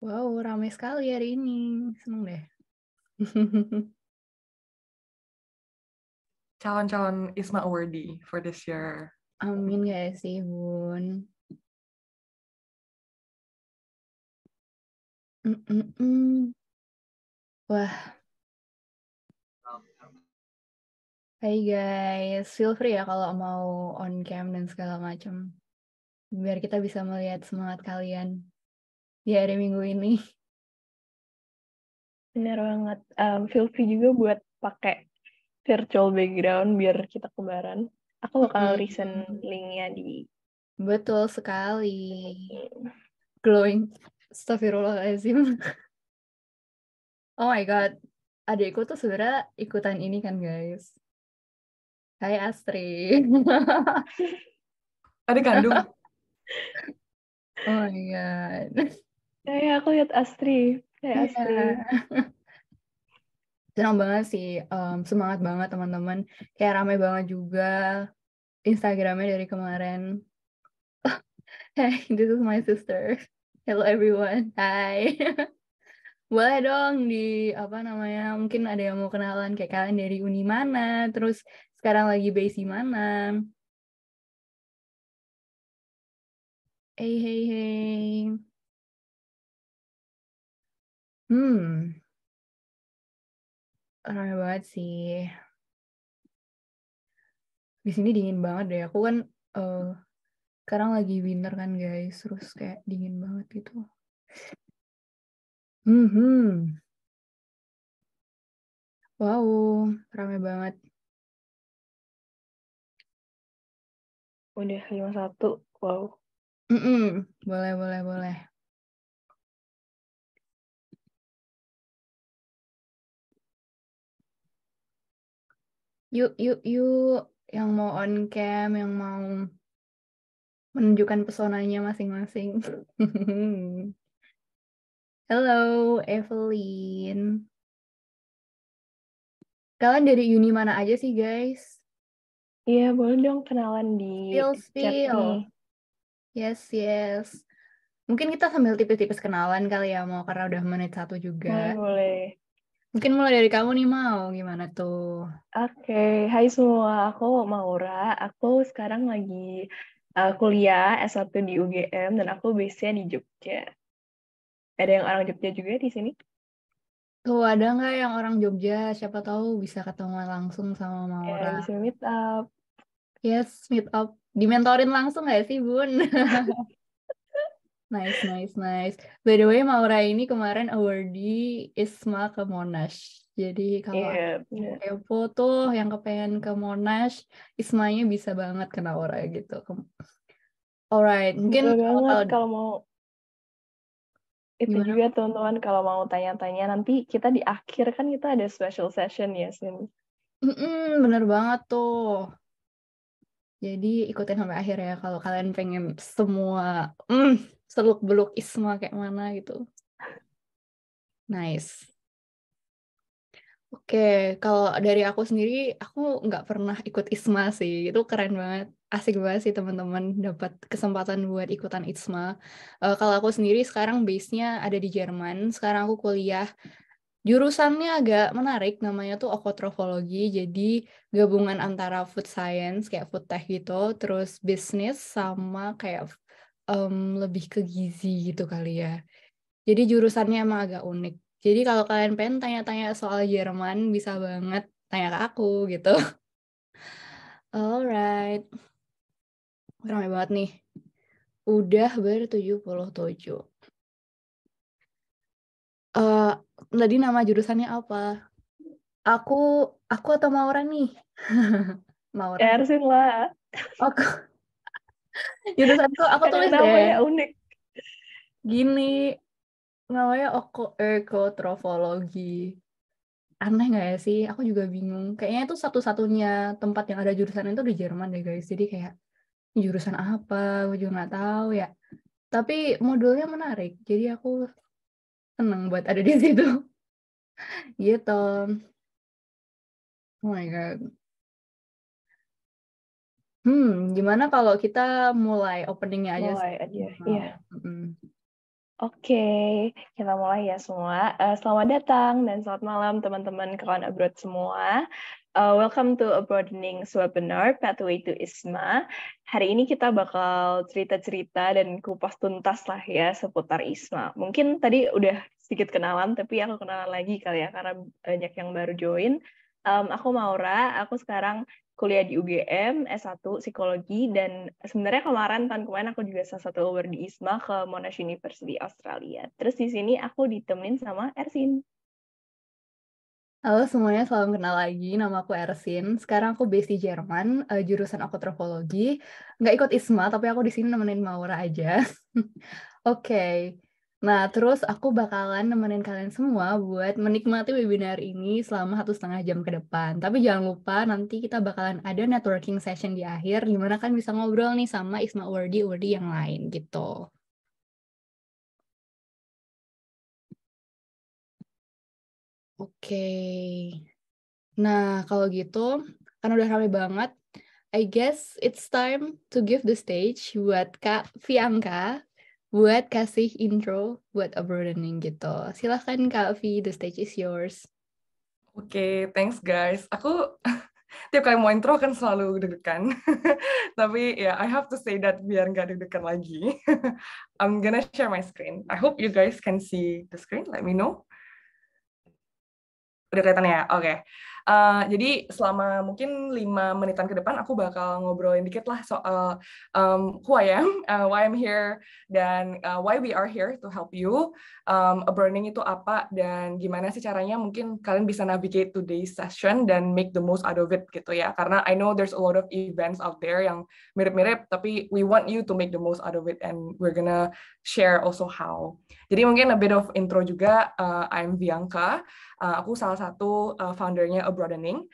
Wow, ramai sekali hari ini. Seneng deh. Calon-calon ISMA awardee for this year. Amin gak sih, Bun? Mm-mm-mm. Wah, hai guys. Feel free ya kalau mau on cam dan segala macam. Biar kita bisa melihat semangat kalian di hari Minggu ini. Bener banget. Feel free juga buat pakai virtual background biar kita kembaran. Aku bakal recent linknya di Betul sekali. Glowing. Astagfirullahaladzim. Oh my God. Adikku tuh sebenarnya ikutan ini kan, guys. Hai Astri. Adik kandung. Oh my God. aku lihat Astri. Kayak Astri. Senang banget sih. Semangat banget teman-teman. Kayak ramai banget juga Instagramnya dari kemarin. Hey, this is my sister. Hello everyone. Hai. Boleh dong apa namanya, mungkin ada yang mau kenalan kayak kalian dari uni mana, terus sekarang lagi base di mana. Hey, hey, hey. Ramai banget sih. Di sini dingin banget deh. Aku kan sekarang lagi winter kan guys, terus kayak dingin banget gitu. Wow, ramai banget. Udah 51. Wow. Boleh, boleh, boleh. Yuk, yuk, yuk. Yang mau on cam, yang mau menunjukkan pesonanya masing-masing. Halo, Evelyn. Kalian dari uni mana aja sih, guys? Iya, boleh dong kenalan di chat nih. Yes, yes. Mungkin kita sambil tipis-tipis kenalan kali ya, mau karena udah menit 1 juga. Boleh. Mungkin mulai dari kamu nih, mau gimana tuh? Oke, hai semua. Aku Maura. Aku sekarang lagi kuliah S1 di UGM dan aku base-nya di Jogja. Ada yang orang Jogja juga di sini? Tuh, ada nggak yang orang Jogja? Siapa tahu bisa ketemu langsung sama Maura. Ya, bisa meet up. Yes, meet up. Dimentorin langsung nggak sih, Bun? Nice, nice, nice. By the way, Maura ini kemarin awardee ISMA ke Monash. Jadi kalau Iya, mau bener. kepo tuh yang kepengen ke Monash, ISMA-nya bisa banget ke Maura gitu. Alright, mungkin Boleh banget kalau kalau mau itu gimana? juga teman-teman kalau mau tanya-tanya nanti kita di akhir kan kita ada special session ya Sin. Bener banget tuh. Jadi ikutin sampai akhir ya kalau kalian pengen semua seluk-beluk ISMA kayak mana gitu. Nice. Oke, kalau dari aku sendiri, aku nggak pernah ikut ISMA sih. Itu keren banget. Asik banget sih teman-teman dapat kesempatan buat ikutan ISMA. Kalau aku sendiri sekarang base-nya ada di Jerman. Sekarang aku kuliah. Jurusannya agak menarik, namanya tuh okotrofologi. Jadi gabungan antara food science, kayak food tech gitu, terus bisnis sama kayak lebih ke gizi gitu kali ya. Jadi jurusannya emang agak unik. Jadi kalau kalian pengen tanya-tanya soal Jerman, bisa banget tanya ke aku gitu. Alright. Ramai banget nih. Udah ber-77. Tadi nama jurusannya apa? Aku atau Maura nih? Maura. Ya Sin lah. Aku jurusanku aku Kadang tulis deh. namanya unik. Gini, namanya ekotrofologi. Aneh nggak ya sih? Aku juga bingung. Kayaknya itu satu-satunya tempat yang ada jurusan itu di Jerman deh guys. Jadi kayak jurusan apa? Aku juga nggak tahu ya. Tapi modulnya menarik. Jadi aku seneng buat ada di situ. Gitu. Oh my God. Gimana kalau kita mulai openingnya aja sih? Mulai aja. Mau. Iya. Oke, kita mulai ya semua. Selamat datang dan selamat malam teman-teman kawan abroad semua. Welcome to A Broadening Webinar Pathway to ISMA. Hari ini kita bakal cerita-cerita dan kupas tuntas lah ya seputar ISMA. Mungkin tadi udah sedikit kenalan, tapi aku kenalan lagi kali ya karena banyak yang baru join. Aku Maura, aku sekarang kuliah di UGM, S1 Psikologi, dan sebenarnya tahun kemarin aku juga salah satu award di ISMA ke Monash University Australia. Terus di sini aku ditemenin sama Ersin. Halo semuanya, salam kenal lagi. Nama aku Ersin. Sekarang aku based di Jerman, jurusan aku antropologi. Nggak ikut ISMA, tapi aku di sini nemenin Maura aja. Oke. Nah, terus aku bakalan nemenin kalian semua buat menikmati webinar ini selama 1,5 jam ke depan. Tapi jangan lupa nanti kita bakalan ada networking session di akhir, gimana kan bisa ngobrol nih sama ISMA awardee yang lain gitu. Oke. Nah, kalau gitu, kan udah rame banget, I guess it's time to give the stage buat Kak Vianka buat kasih intro buat A Broadening gitu. Silahkan Kak Vi, the stage is yours. Oke, thanks guys. Aku tiap kali mau intro kan selalu deg-degan. Tapi ya, I have to say that biar nggak deg-degan lagi. I'm gonna share my screen. I hope you guys can see the screen. Let me know. Udah kelihatan ya? Oke. Jadi selama mungkin 5 menitan ke depan aku bakal ngobrolin dikit lah soal who I am, why I'm here, dan why we are here to help you. A Broadening itu apa dan gimana sih caranya mungkin kalian bisa navigate today's session dan make the most out of it gitu ya. Karena I know there's a lot of events out there yang mirip-mirip, tapi we want you to make the most out of it and we're gonna share also how. Jadi mungkin a bit of intro juga. I'm Vianka. Aku salah satu foundernya A Broadening.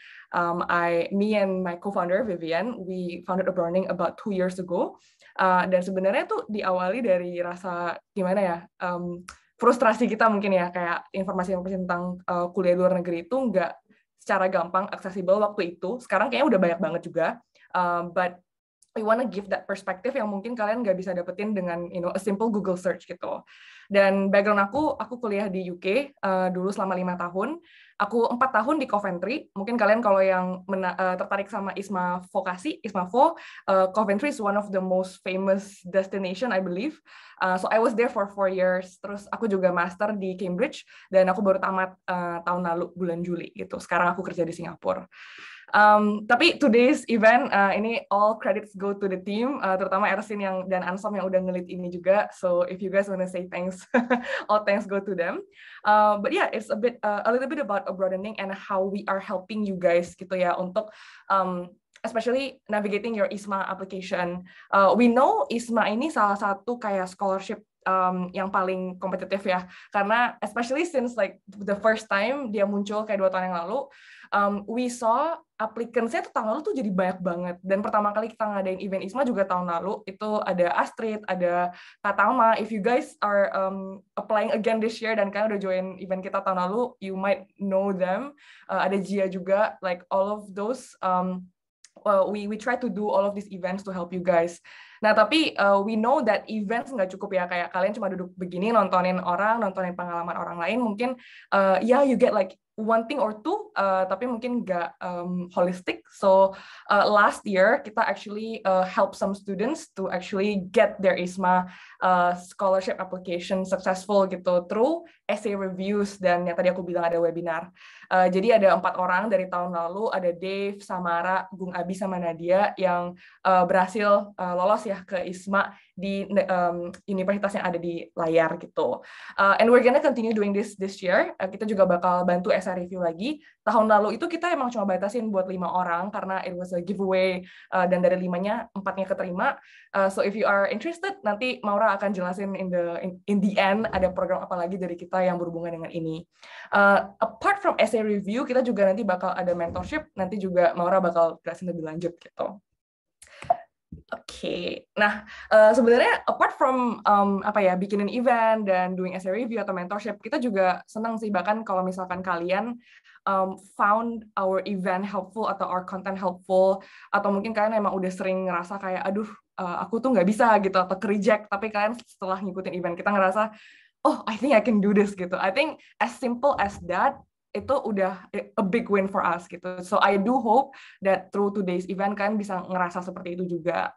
Me and my co-founder Vivian, we founded A Broadening about 2 years ago. Dan sebenarnya tuh diawali dari rasa gimana ya, frustrasi kita mungkin ya, kayak informasi-informasi tentang kuliah luar negeri itu nggak secara gampang aksesibel waktu itu. Sekarang kayaknya udah banyak banget juga. But we wanna give that perspective yang mungkin kalian nggak bisa dapetin dengan a simple Google search gitu. Dan background aku kuliah di UK dulu selama 5 tahun. Aku 4 tahun di Coventry. Mungkin kalian kalau yang tertarik sama ISMA Vokasi, ISMAVO, Coventry is one of the most famous destination, I believe. So I was there for 4 years. Terus aku juga master di Cambridge dan aku baru tamat tahun lalu bulan Juli gitu. Sekarang aku kerja di Singapura. Tapi today's event ini all credits go to the team, terutama Ersin dan Ansom yang udah ngelit ini juga. So if you guys wanna say thanks, all thanks go to them. But yeah, it's a little bit about A Broadening and how we are helping you guys gitu ya untuk especially navigating your ISMA application. We know ISMA ini salah satu kayak scholarship yang paling kompetitif ya, karena especially since like the first time dia muncul kayak 2 tahun yang lalu, we saw applicants-nya tuh tahun lalu tuh jadi banyak banget. Dan pertama kali kita ngadain event ISMA juga tahun lalu, itu ada Astrid, ada Katama. If you guys are applying again this year dan kalian udah join event kita tahun lalu, you might know them. Ada Jia juga, like all of those. We try to do all of these events to help you guys. Nah, tapi we know that events nggak cukup ya, kayak kalian cuma duduk begini nontonin pengalaman orang lain, mungkin you get like one thing or two, tapi mungkin nggak holistic. So last year kita actually help some students to actually get their ISMA scholarship application successful gitu through essay reviews dan yang tadi aku bilang ada webinar. Jadi ada 4 orang dari tahun lalu, ada Dave, Samara, Gung Abi sama Nadia yang berhasil lolos ya ke ISMA di universitas yang ada di layar gitu. And we're gonna continue doing this year. Kita juga bakal bantu essay review lagi. Tahun lalu itu kita emang cuma batasin buat 5 orang karena it was a giveaway dan dari 5-nya 4-nya keterima. So if you are interested, nanti Maura akan jelasin in the end ada program apa lagi dari kita yang berhubungan dengan ini. Apart from essay review, kita juga nanti bakal ada mentorship. Nanti juga Maura bakal jelasin lebih lanjut gitu. Oke, nah sebenarnya apart from bikinin event dan doing essay review atau mentorship, kita juga senang sih bahkan kalau misalkan kalian found our event helpful atau our content helpful, atau mungkin kalian emang udah sering ngerasa kayak aduh aku tuh nggak bisa gitu atau ke-reject, tapi kalian setelah ngikutin event kita ngerasa, oh I think I can do this gitu. I think as simple as that, itu udah a big win for us gitu. So I do hope that through today's event kalian bisa ngerasa seperti itu juga.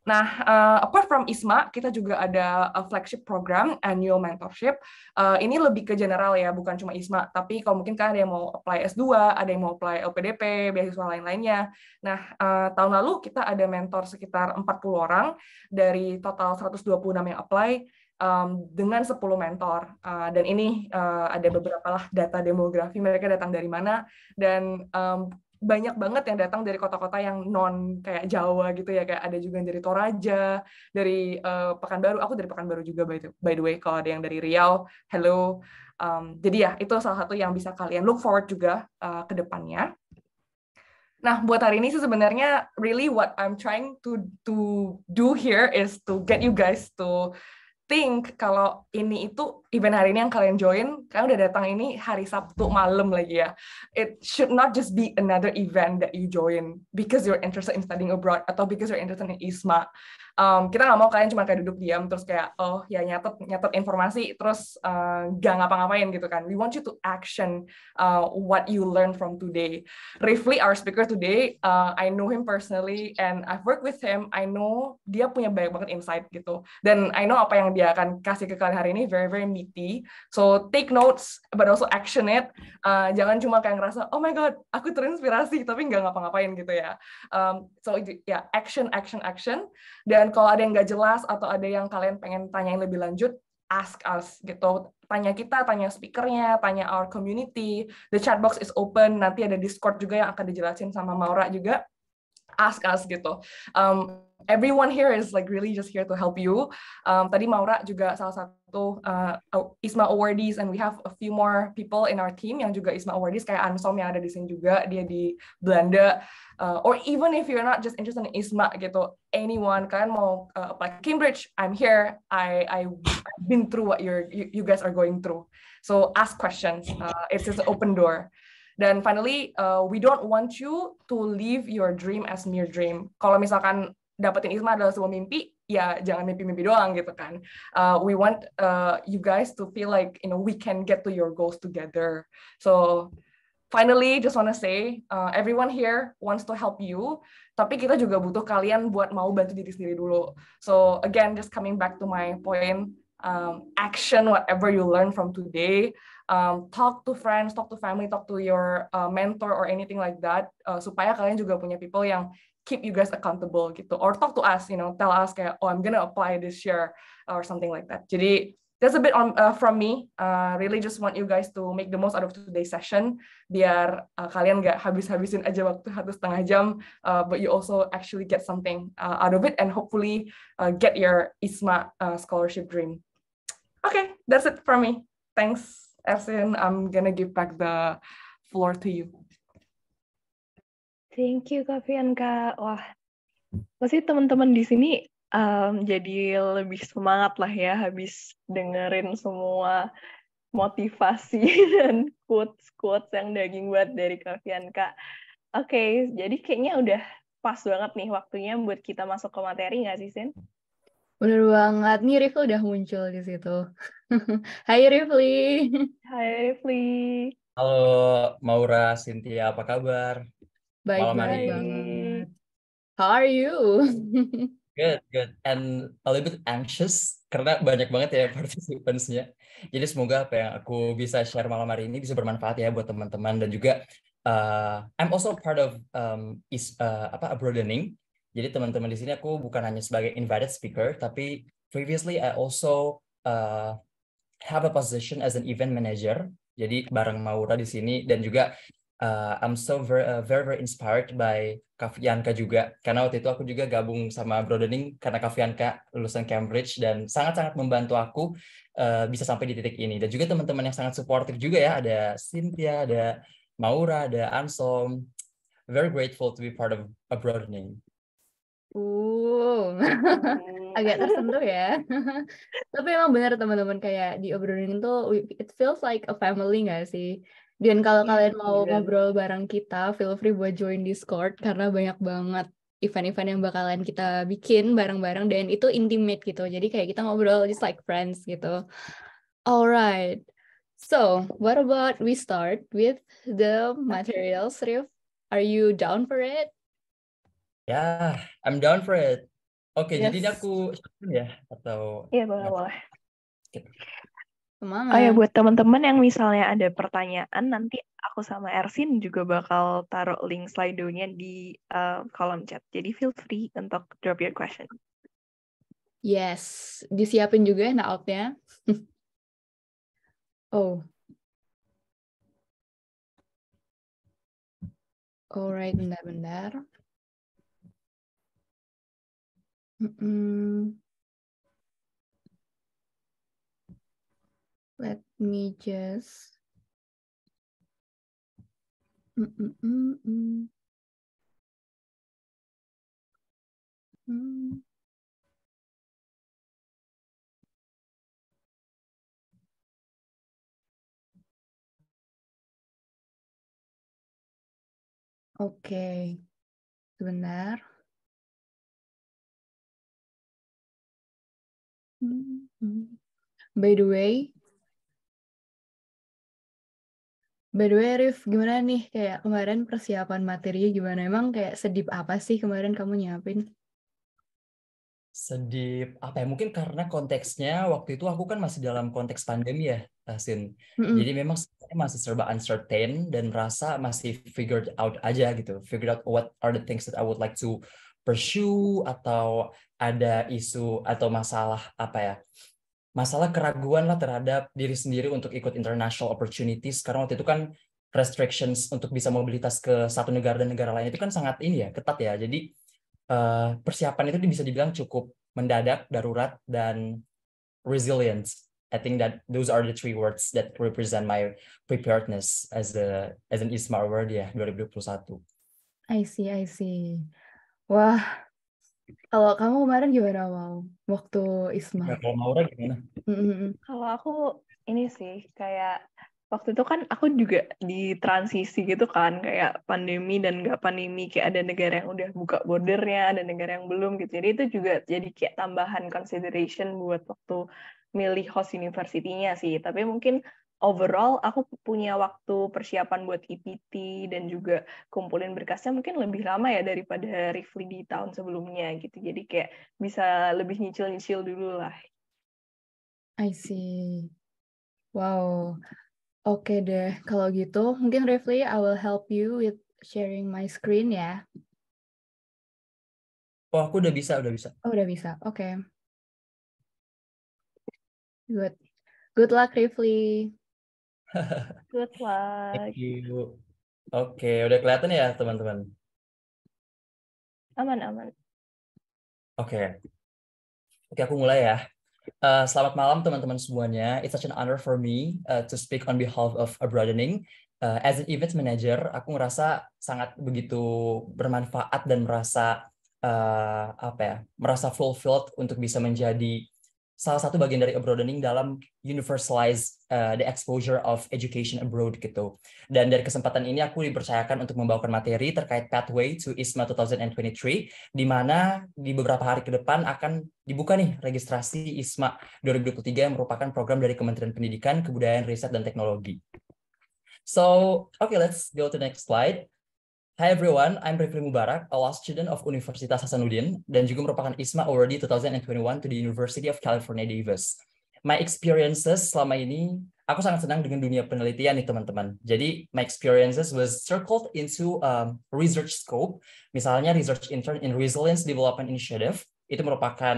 Nah, apart from ISMA, kita juga ada flagship program, annual mentorship. Ini lebih ke general ya, bukan cuma ISMA. Tapi kalau mungkin kan ada yang mau apply S2, ada yang mau apply LPDP, beasiswa lain-lainnya. Nah, tahun lalu kita ada mentor sekitar 40 orang, dari total 126 yang apply, dengan 10 mentor. Dan ini ada beberapa lah data demografi, mereka datang dari mana, dan banyak banget yang datang dari kota-kota yang non kayak Jawa gitu ya, kayak ada juga yang dari Toraja, dari Pekanbaru. Aku dari Pekanbaru juga by the way. Kalau ada yang dari Riau, hello. Jadi ya itu salah satu yang bisa kalian look forward juga ke depannya. Nah, buat hari ini sih sebenarnya really what I'm trying to do here is to get you guys to think kalau ini itu event hari ini yang kalian join, kalian udah datang ini hari Sabtu malam lagi ya. It should not just be another event that you join because you're interested in studying abroad atau because you're interested in ISMA. Kita nggak mau kalian cuma kayak duduk diam terus kayak oh ya nyatet informasi terus nggak ngapa-ngapain gitu kan. We want you to action what you learn from today. Rifli, our speaker today, I know him personally and I've worked with him. I know dia punya banyak banget insight gitu. Dan I know apa yang dia akan kasih ke kalian hari ini very very meaty. So take notes but also action it. Jangan cuma kayak ngerasa oh my god aku terinspirasi tapi nggak ngapa-ngapain gitu ya. So ya action. Dan kalau ada yang nggak jelas atau ada yang kalian pengen tanyain lebih lanjut, ask us gitu. Tanya kita, tanya speakernya, tanya our community. The chat box is open. Nanti ada Discord juga yang akan dijelasin sama Maura juga. Ask us gitu. Everyone here is like really just here to help you. Tadi Maura juga salah satu ISMA awardees, and we have a few more people in our team yang juga ISMA awardees kayak Ansom yang ada di sini juga, dia di Belanda. Or even if you're not just interested in ISMA gitu, anyone, kalian mau apply Cambridge, I'm here. I've been through what you guys are going through. So ask questions. It's just an open door. Dan finally, we don't want you to leave your dream as mere dream. Kalau misalkan dapetin ISMA adalah sebuah mimpi, ya jangan mimpi-mimpi doang gitu kan. We want you guys to feel like we can get to your goals together. So finally, just want to say, everyone here wants to help you, tapi kita juga butuh kalian buat mau bantu diri sendiri dulu. So again, just coming back to my point, action whatever you learn from today. Talk to friends, talk to family, talk to your mentor or anything like that, supaya kalian juga punya people yang keep you guys accountable gitu, or talk to us, tell us kayak oh I'm gonna apply this year or something like that. Jadi that's a bit from me. Really just want you guys to make the most out of today's session, biar kalian nggak habis-habisin aja waktu 1,5 jam, but you also actually get something out of it and hopefully get your ISMA scholarship dream. Okay, that's it from me. Thanks, Ersin. I'm gonna give back the floor to you. Thank you, Kak Fianka. Wah, pasti teman-teman di sini jadi lebih semangat lah ya habis dengerin semua motivasi dan quotes yang daging banget dari Kak Fianka. Oke, jadi kayaknya udah pas banget nih waktunya buat kita masuk ke materi nggak sih, Sin? Bener banget. Nih Rifli udah muncul di situ. Hai Rifli. Hai Rifli. Halo Maura, Cynthia, apa kabar? Malam hari Baik-baik ini. banget. How are you? Good. And a little bit anxious karena banyak banget ya participants-nya. Jadi semoga apa yang aku bisa share malam hari ini bisa bermanfaat ya buat teman-teman, dan juga I'm also part of broadening. Jadi teman-teman di sini aku bukan hanya sebagai invited speaker, tapi previously I also have a position as an event manager. Jadi bareng Maura di sini, dan juga I'm so very inspired by Kak Fianka juga, karena waktu itu aku juga gabung sama broadening karena Kak Fianka lulusan Cambridge dan sangat-sangat membantu aku bisa sampai di titik ini. Dan juga teman-teman yang sangat supportive juga ya, ada Cynthia, ada Maura, ada Ansom. Very grateful to be part of a broadening. Agak tersentuh ya. Tapi emang benar teman-teman, kayak di obrolan itu it feels like a family nggak sih? Dan kalau kalian mau ngobrol bareng kita, feel free buat join Discord karena banyak banget event-event yang bakalan kita bikin bareng-bareng, dan itu intimate gitu. Jadi kayak kita ngobrol just like friends gitu. Alright. So, what about we start with the materials, Rif? Are you down for it? Ya, I'm down for it. Oke, jadi ini Yes. aku ya atau Iya, boleh. Semangat. Oh ya, buat teman-teman yang misalnya ada pertanyaan, nanti aku sama Ersin juga bakal taruh link Slido-nya di kolom chat. Jadi feel free untuk drop your question. Yes, disiapin juga note-nya. Oh. Alright, bentar. Let me just. Oke, sebentar. By the way, Rif, gimana nih kayak kemarin persiapan materinya gimana? Emang kayak sedip apa sih kemarin kamu nyiapin? sedip apa ya? Mungkin karena konteksnya waktu itu aku kan masih dalam konteks pandemi ya, Sin. Jadi memang sebenarnya masih serba uncertain dan merasa masih figured out aja gitu. Figured out what are the things that I would like to pursue, atau ada isu atau masalah apa ya? Masalah keraguan lah terhadap diri sendiri untuk ikut international opportunities. Karena waktu itu kan restrictions untuk bisa mobilitas ke satu negara dan negara lain itu kan sangat ini ya, ketat ya. Jadi persiapan itu bisa dibilang cukup mendadak, darurat, dan resilience. I think that those are the three words that represent my preparedness as an ISMA award ya 2021. I see. Wah, kalau kamu kemarin gimana, Mau? Waktu ISMA? Nah, kalau Maura gimana? Kalau aku ini sih kayak waktu itu kan aku juga di transisi gitu kan, kayak pandemi dan nggak pandemi, kayak ada negara yang udah buka bordernya, ada negara yang belum gitu. Jadi itu juga jadi kayak tambahan consideration buat waktu milih host university-nya sih. Tapi mungkin overall aku punya waktu persiapan buat EPT dan juga kumpulin berkasnya mungkin lebih lama ya daripada Rifli di tahun sebelumnya gitu. Jadi kayak bisa lebih nyicil-nyicil dulu lah. I see. Wow. Oke deh, kalau gitu mungkin Rifli, I will help you with sharing my screen ya. Oh, aku udah bisa. Oh, udah bisa. Oke. Good luck, Rifli. Good luck. Thank you. Oke, udah kelihatan ya teman-teman? Aman. Oke, aku mulai ya. Selamat malam teman-teman semuanya. It's such an honor for me to speak on behalf of Abroadening. As an event manager, aku ngerasa sangat begitu bermanfaat dan merasa merasa fulfilled untuk bisa menjadi salah satu bagian dari Abroadening dalam universalize the exposure of education abroad gitu. Dan dari kesempatan ini aku dipercayakan untuk membawakan materi terkait Pathway to ISMA 2023, di mana di beberapa hari ke depan akan dibuka nih registrasi ISMA 2023 yang merupakan program dari Kementerian Pendidikan, Kebudayaan, Riset, dan Teknologi. So, okay, let's go to the next slide. Hi everyone, I'm Rifli Mubarak, a law student of Universitas Hasanuddin, dan juga merupakan ISMA Awardee 2021 to the University of California, Davis. My experiences selama ini, aku sangat senang dengan dunia penelitian nih teman-teman. Jadi, my experiences was circled into research scope, misalnya research intern in Resilience Development Initiative, itu merupakan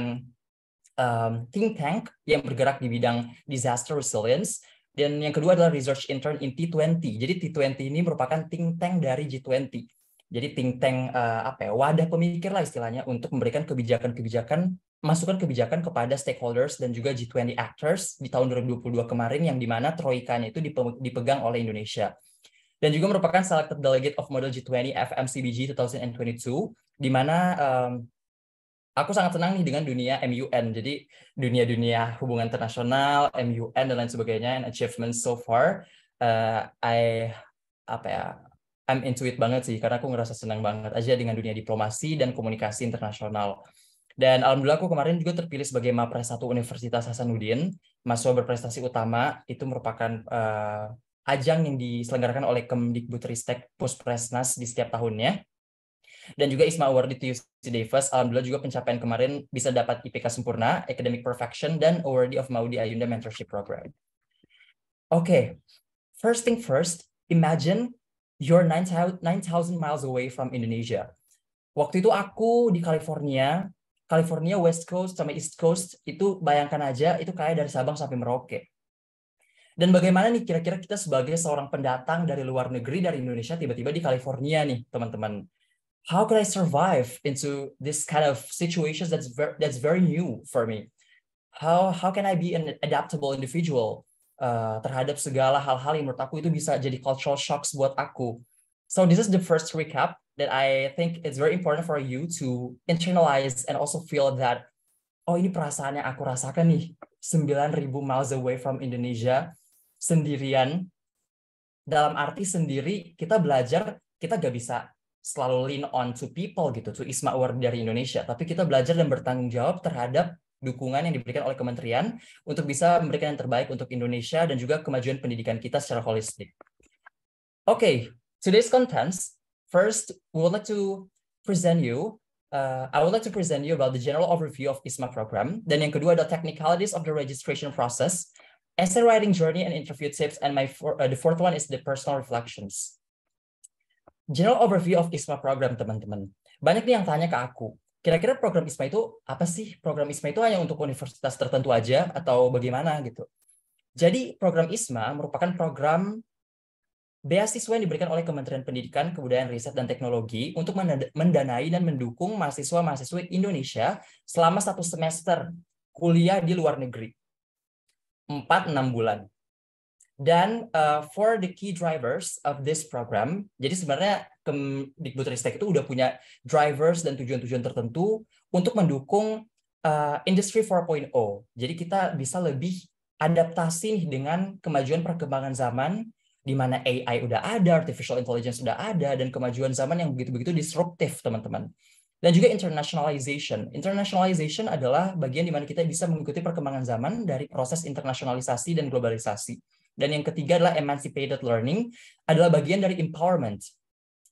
think tank yang bergerak di bidang disaster resilience. Dan yang kedua adalah research intern in T20. Jadi T20 ini merupakan think tank dari G20. Jadi think tank wadah pemikir lah istilahnya untuk memberikan masukan kebijakan kepada stakeholders dan juga G20 actors di tahun 2022 kemarin, yang dimana troikanya itu dipegang oleh Indonesia. Dan juga merupakan selected delegate of Model G20 FMCBG 2022, di mana aku sangat senang nih dengan dunia MUN, jadi dunia hubungan internasional, MUN dan lain sebagainya, and achievements so far. I'm into it banget sih, karena aku ngerasa senang banget aja dengan dunia diplomasi dan komunikasi internasional. Dan alhamdulillah aku kemarin juga terpilih sebagai Mapres 1 Universitas Hasanuddin, mahasiswa berprestasi utama. Itu merupakan ajang yang diselenggarakan oleh Kemdikbudristek Puspresnas di setiap tahunnya. Dan juga ISMA Award di UC Davis, alhamdulillah juga pencapaian kemarin bisa dapat IPK sempurna, Academic Perfection, dan Awardee of Maudi Ayunda Mentorship Program. Okay, first thing first, imagine you're 9,000 miles away from Indonesia. Waktu itu aku di California West Coast sama East Coast, itu bayangkan aja itu kayak dari Sabang sampai Merauke. Dan bagaimana nih kira-kira kita sebagai seorang pendatang dari luar negeri dari Indonesia tiba-tiba di California nih, teman-teman. How could I survive into this kind of situations that's very new for me? How can I be an adaptable individual terhadap segala hal-hal yang menurut aku itu bisa jadi cultural shocks buat aku. So this is the first recap that I think it's very important for you to internalize and also feel that, oh ini perasaan yang aku rasakan nih, 9,000 miles away from Indonesia, sendirian. Dalam arti sendiri, kita belajar, kita gak bisa selalu lean on to people gitu, to ISMA Award dari Indonesia, tapi kita belajar dan bertanggung jawab terhadap dukungan yang diberikan oleh kementerian untuk bisa memberikan yang terbaik untuk Indonesia dan juga kemajuan pendidikan kita secara holistik. Okay, today's contents. First, we would like to present you. I would like to present you about the general overview of ISMA program. Dan yang kedua adalah technicalities of the registration process, essay writing journey and interview tips, and the fourth one is the personal reflections. General overview of ISMA program, teman-teman. Banyak nih yang tanya ke aku, kira-kira program ISMA itu apa sih? Program ISMA itu hanya untuk universitas tertentu aja atau bagaimana gitu? Jadi program ISMA merupakan program beasiswa yang diberikan oleh Kementerian Pendidikan, Kebudayaan, Riset, dan Teknologi untuk mendanai dan mendukung mahasiswa-mahasiswa Indonesia selama 1 semester kuliah di luar negeri. 4-6 bulan. Dan for the key drivers of this program, jadi sebenarnya Kemdikbudristek itu udah punya drivers dan tujuan-tujuan tertentu untuk mendukung Industry 4.0. Jadi kita bisa lebih adaptasi nih dengan kemajuan perkembangan zaman, di mana AI udah ada, artificial intelligence udah ada, dan kemajuan zaman yang begitu-begitu disruptif, teman-teman. Dan juga internationalization. Internationalization adalah bagian di mana kita bisa mengikuti perkembangan zaman dari proses internasionalisasi dan globalisasi. Dan yang ketiga adalah emancipated learning, adalah bagian dari empowerment,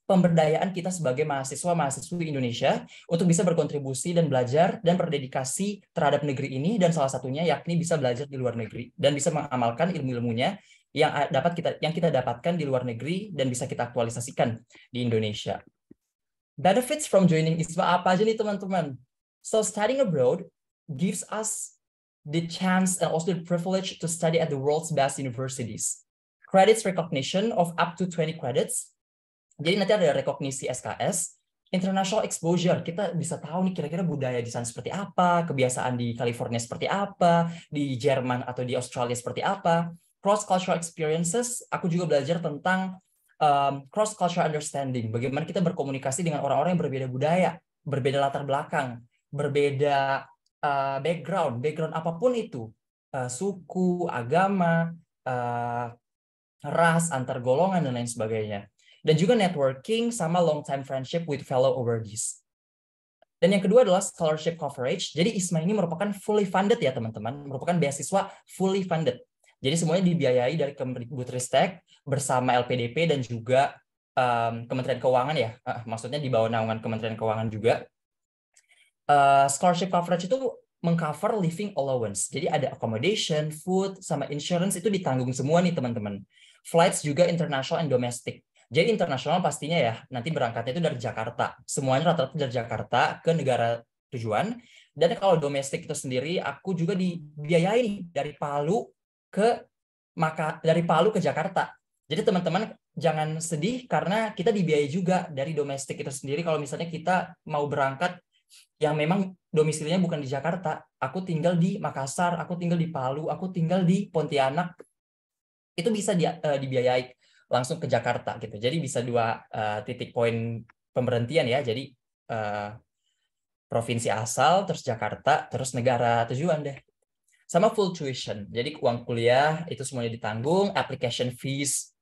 pemberdayaan kita sebagai mahasiswa-mahasiswi Indonesia untuk bisa berkontribusi dan belajar dan berdedikasi terhadap negeri ini, dan salah satunya yakni bisa belajar di luar negeri dan bisa mengamalkan ilmu-ilmunya yang kita dapatkan di luar negeri dan bisa kita aktualisasikan di Indonesia. Benefits from joining ISMA apa aja nih, teman-teman? So studying abroad gives us the chance and also the privilege to study at the world's best universities. Credits recognition of up to 20 credits. Jadi nanti ada rekognisi SKS, international exposure. Kita bisa tahu nih kira-kira budaya di sana seperti apa, kebiasaan di California seperti apa, di Jerman atau di Australia seperti apa. Cross-cultural experiences, aku juga belajar tentang cross-cultural understanding. Bagaimana kita berkomunikasi dengan orang-orang yang berbeda budaya, berbeda latar belakang, berbeda background apapun itu, suku, agama, ras, antar golongan, dan lain sebagainya. Dan juga networking sama long-time friendship with fellow awardees. Dan yang kedua adalah scholarship coverage. Jadi ISMA ini merupakan fully funded ya, teman-teman, merupakan beasiswa fully funded. Jadi semuanya dibiayai dari Kemdikbudristek bersama LPDP dan juga Kementerian Keuangan ya, maksudnya di bawah naungan Kementerian Keuangan juga. Scholarship coverage itu mengcover living allowance. Jadi ada accommodation, food, sama insurance itu ditanggung semua nih, teman-teman. Flights juga international and domestic. Jadi internasional pastinya ya, nanti berangkatnya itu dari Jakarta. Semuanya rata-rata dari Jakarta ke negara tujuan. Dan kalau domestik itu sendiri, aku juga dibiayai dari Palu ke Jakarta. Jadi teman-teman jangan sedih karena kita dibiayai juga dari domestik itu sendiri. Kalau misalnya kita mau berangkat yang memang domisilinya bukan di Jakarta, aku tinggal di Makassar, aku tinggal di Palu, aku tinggal di Pontianak, itu bisa dibiayai langsung ke Jakarta gitu. Jadi bisa 2 titik poin pemberhentian ya. Jadi provinsi asal, terus Jakarta, terus negara tujuan deh. Sama full tuition. Jadi uang kuliah itu semuanya ditanggung, application fees,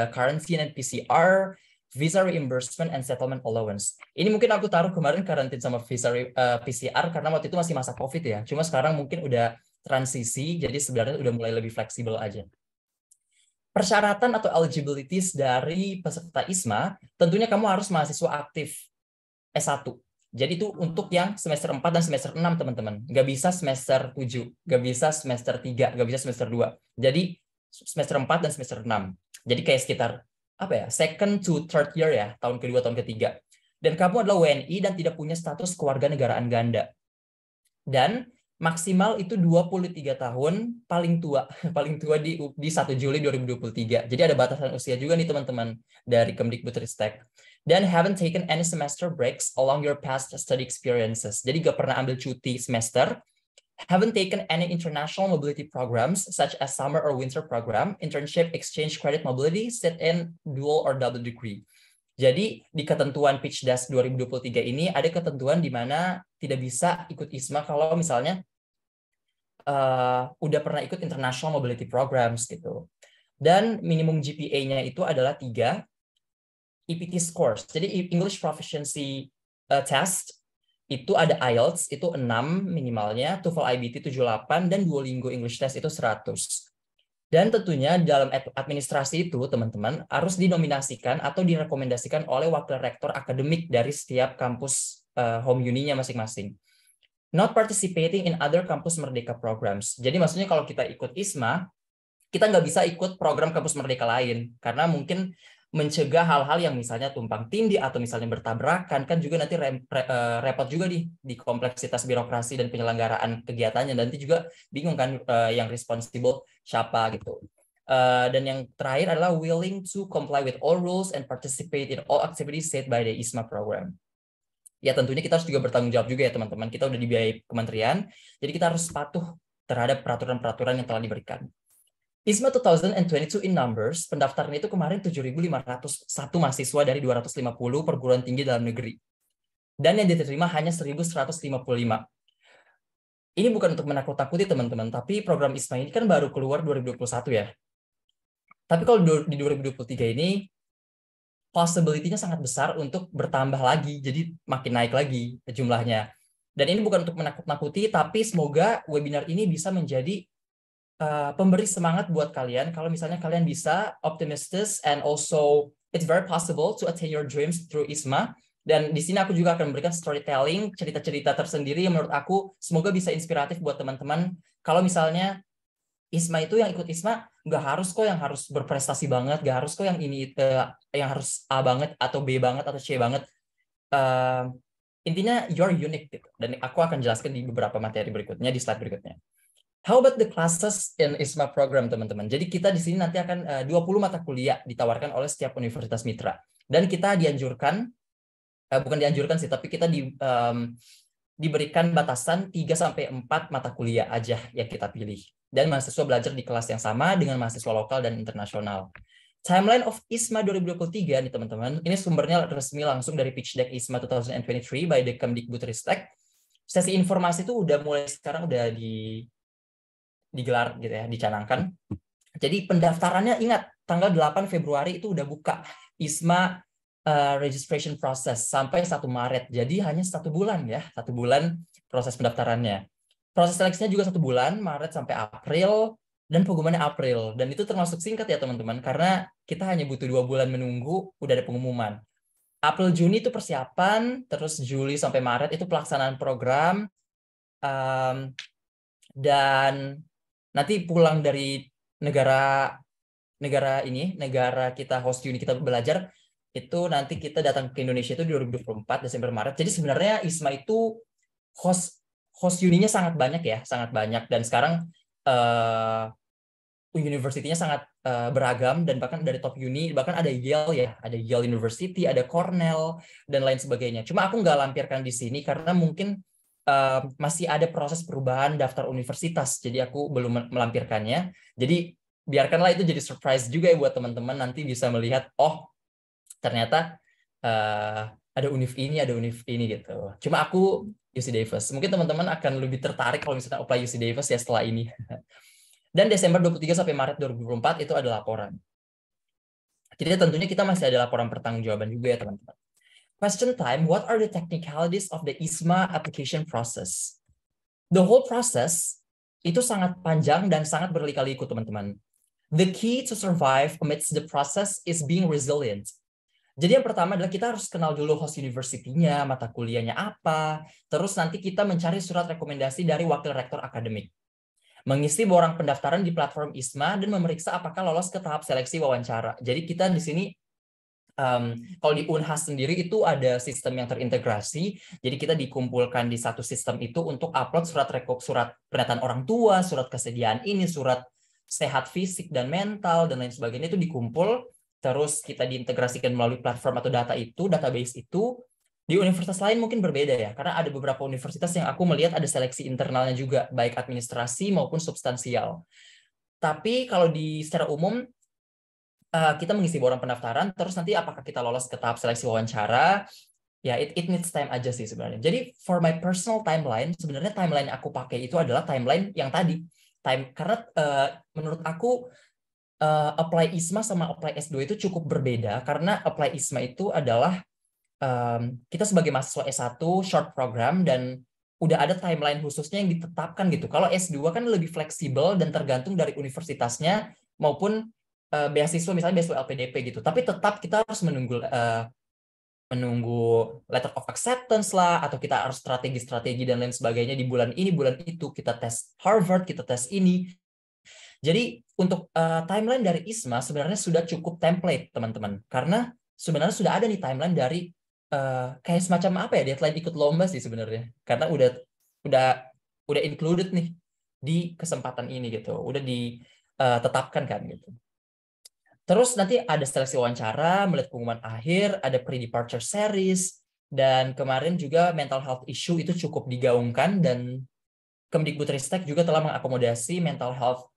quarantine and PCR, visa reimbursement and settlement allowance. Ini mungkin aku taruh kemarin karantin sama visa PCR karena waktu itu masih masa COVID ya. Cuma sekarang mungkin udah transisi, jadi sebenarnya udah mulai lebih fleksibel aja. Persyaratan atau eligibilities dari peserta ISMA, tentunya kamu harus mahasiswa aktif S1. Jadi itu untuk yang semester 4 dan semester 6, teman-teman. Nggak bisa semester 7, nggak bisa semester 3, nggak bisa semester 2. Jadi semester 4 dan semester 6. Jadi kayak sekitar second to third year ya, tahun kedua, tahun ketiga. Dan kamu adalah WNI dan tidak punya status kewarganegaraan ganda. Dan maksimal itu 23 tahun, paling tua di 1 Juli 2023. Jadi ada batasan usia juga nih teman-teman dari Kemdikbudristek. Dan haven't taken any semester breaks along your past study experiences. Jadi gak pernah ambil cuti semester. Haven't taken any international mobility programs such as summer or winter program, internship, exchange credit mobility, sit-in, dual or double degree. Jadi di ketentuan PitchDesk 2023 ini ada ketentuan di mana tidak bisa ikut ISMA kalau misalnya udah pernah ikut international mobility programs gitu. Dan minimum GPA-nya itu adalah 3 EPT scores. Jadi English Proficiency Test itu ada IELTS itu 6 minimalnya, TOEFL IBT 78 dan Duolingo English Test itu 100. Dan tentunya dalam administrasi itu teman-teman harus dinominasikan atau direkomendasikan oleh wakil rektor akademik dari setiap kampus home uni-nya masing-masing. Not participating in other kampus Merdeka programs. Jadi maksudnya kalau kita ikut ISMA, kita nggak bisa ikut program kampus Merdeka lain karena mungkin mencegah hal-hal yang misalnya tumpang tindih atau misalnya bertabrakan, kan juga nanti repot juga di kompleksitas birokrasi dan penyelenggaraan kegiatannya. Nanti juga bingung kan yang responsible siapa gitu. Dan yang terakhir adalah willing to comply with all rules and participate in all activities set by the ISMA program. Ya tentunya kita harus juga bertanggung jawab juga ya teman-teman. Kita udah dibiayai kementerian, jadi kita harus patuh terhadap peraturan-peraturan yang telah diberikan. ISMA 2022 in numbers, pendaftaran itu kemarin 7.501 mahasiswa dari 250 perguruan tinggi dalam negeri. Dan yang diterima hanya 1.155. Ini bukan untuk menakut-takuti teman-teman, tapi program ISMA ini kan baru keluar 2021 ya. Tapi kalau di 2023 ini, possibility-nya sangat besar untuk bertambah lagi, jadi makin naik lagi jumlahnya. Dan ini bukan untuk menakut-nakuti, tapi semoga webinar ini bisa menjadi pemberi semangat buat kalian kalau misalnya kalian bisa optimistic and also it's very possible to attain your dreams through ISMA. Dan di sini aku juga akan memberikan storytelling, cerita-cerita tersendiri yang menurut aku semoga bisa inspiratif buat teman-teman. Kalau misalnya ISMA itu yang ikut ISMA nggak harus kok yang harus berprestasi banget, nggak harus kok yang ini yang harus A banget atau B banget atau C banget. Intinya you're unique gitu. Dan aku akan jelaskan di beberapa materi berikutnya, di slide berikutnya. How about the classes in ISMA program, teman-teman? Jadi kita di sini nanti akan 20 mata kuliah ditawarkan oleh setiap universitas mitra. Dan kita dianjurkan, bukan dianjurkan sih, tapi kita diberikan batasan 3-4 mata kuliah aja yang kita pilih. Dan mahasiswa belajar di kelas yang sama dengan mahasiswa lokal dan internasional. Timeline of ISMA 2023 nih teman-teman. Ini sumbernya resmi langsung dari Pitch Deck ISMA 2023 by the Kemdikbudristek. Sesi informasi itu udah mulai sekarang udah digelar gitu ya, dicanangkan. Jadi pendaftarannya ingat tanggal 8 Februari itu udah buka ISMA registration process sampai 1 Maret. Jadi hanya 1 bulan ya, 1 bulan proses pendaftarannya. Proses seleksinya juga 1 bulan, Maret sampai April, dan pengumumannya April. Dan itu termasuk singkat ya teman-teman, karena kita hanya butuh 2 bulan menunggu, udah ada pengumuman. April Juni itu persiapan, terus Juli sampai Maret itu pelaksanaan program, dan nanti pulang dari negara kita host uni kita belajar, itu nanti kita datang ke Indonesia itu 2024 Desember Maret. Jadi sebenarnya ISMA itu host uninya sangat banyak ya, sangat banyak. Dan sekarang universitinya sangat beragam dan bahkan dari top uni, bahkan ada Yale ya, ada Yale University, ada Cornell dan lain sebagainya. Cuma aku nggak lampirkan di sini karena mungkin masih ada proses perubahan daftar universitas, jadi aku belum melampirkannya. Jadi biarkanlah itu jadi surprise juga ya buat teman-teman, nanti bisa melihat oh ternyata ada univ ini gitu. Cuma aku UC Davis. Mungkin teman-teman akan lebih tertarik kalau misalnya apply UC Davis ya setelah ini. Dan Desember 23 sampai Maret 2024 itu ada laporan. Jadi tentunya kita masih ada laporan pertanggungjawaban juga ya teman-teman. Question time, what are the technicalities of the ISMA application process? The whole process itu sangat panjang dan sangat berkali-kali teman-teman. The key to survive amidst the process is being resilient. Jadi yang pertama adalah kita harus kenal dulu host university-nya, mata kuliahnya apa, terus nanti kita mencari surat rekomendasi dari wakil rektor akademik. Mengisi borang pendaftaran di platform ISMA dan memeriksa apakah lolos ke tahap seleksi wawancara. Jadi kita di sini kalau di Unhas sendiri itu ada sistem yang terintegrasi, jadi kita dikumpulkan di satu sistem itu untuk upload surat pernyataan orang tua, surat kesediaan ini, surat sehat fisik dan mental dan lain sebagainya itu dikumpul, terus kita diintegrasikan melalui platform atau database itu. Di universitas lain mungkin berbeda ya, karena ada beberapa universitas yang aku melihat ada seleksi internalnya juga, baik administrasi maupun substansial. Tapi kalau secara umum kita mengisi borang pendaftaran, terus nanti apakah kita lolos ke tahap seleksi wawancara, ya it needs time aja sih sebenarnya. Jadi for my personal timeline, sebenarnya timeline yang aku pakai itu adalah timeline yang tadi. Karena menurut aku apply ISMA sama apply S2 itu cukup berbeda, karena apply ISMA itu adalah kita sebagai mahasiswa S1 short program dan udah ada timeline khususnya yang ditetapkan gitu. Kalau S2 kan lebih fleksibel dan tergantung dari universitasnya maupun beasiswa, misalnya beasiswa LPDP gitu. Tapi tetap kita harus menunggu letter of acceptance lah, atau kita harus strategi dan lain sebagainya di bulan ini, bulan itu. Kita tes Harvard, kita tes ini. Jadi untuk timeline dari ISMA sebenarnya sudah cukup template teman-teman. Karena sebenarnya sudah ada nih timeline dari kayak semacam apa ya, deadline ikut lomba sih sebenarnya. Karena udah included nih di kesempatan ini gitu. Udah ditetapkan kan gitu. Terus nanti ada seleksi wawancara, melihat pengumuman akhir, ada pre-departure series, dan kemarin juga mental health issue itu cukup digaungkan, dan Kemdikbudristek juga telah mengakomodasi mental health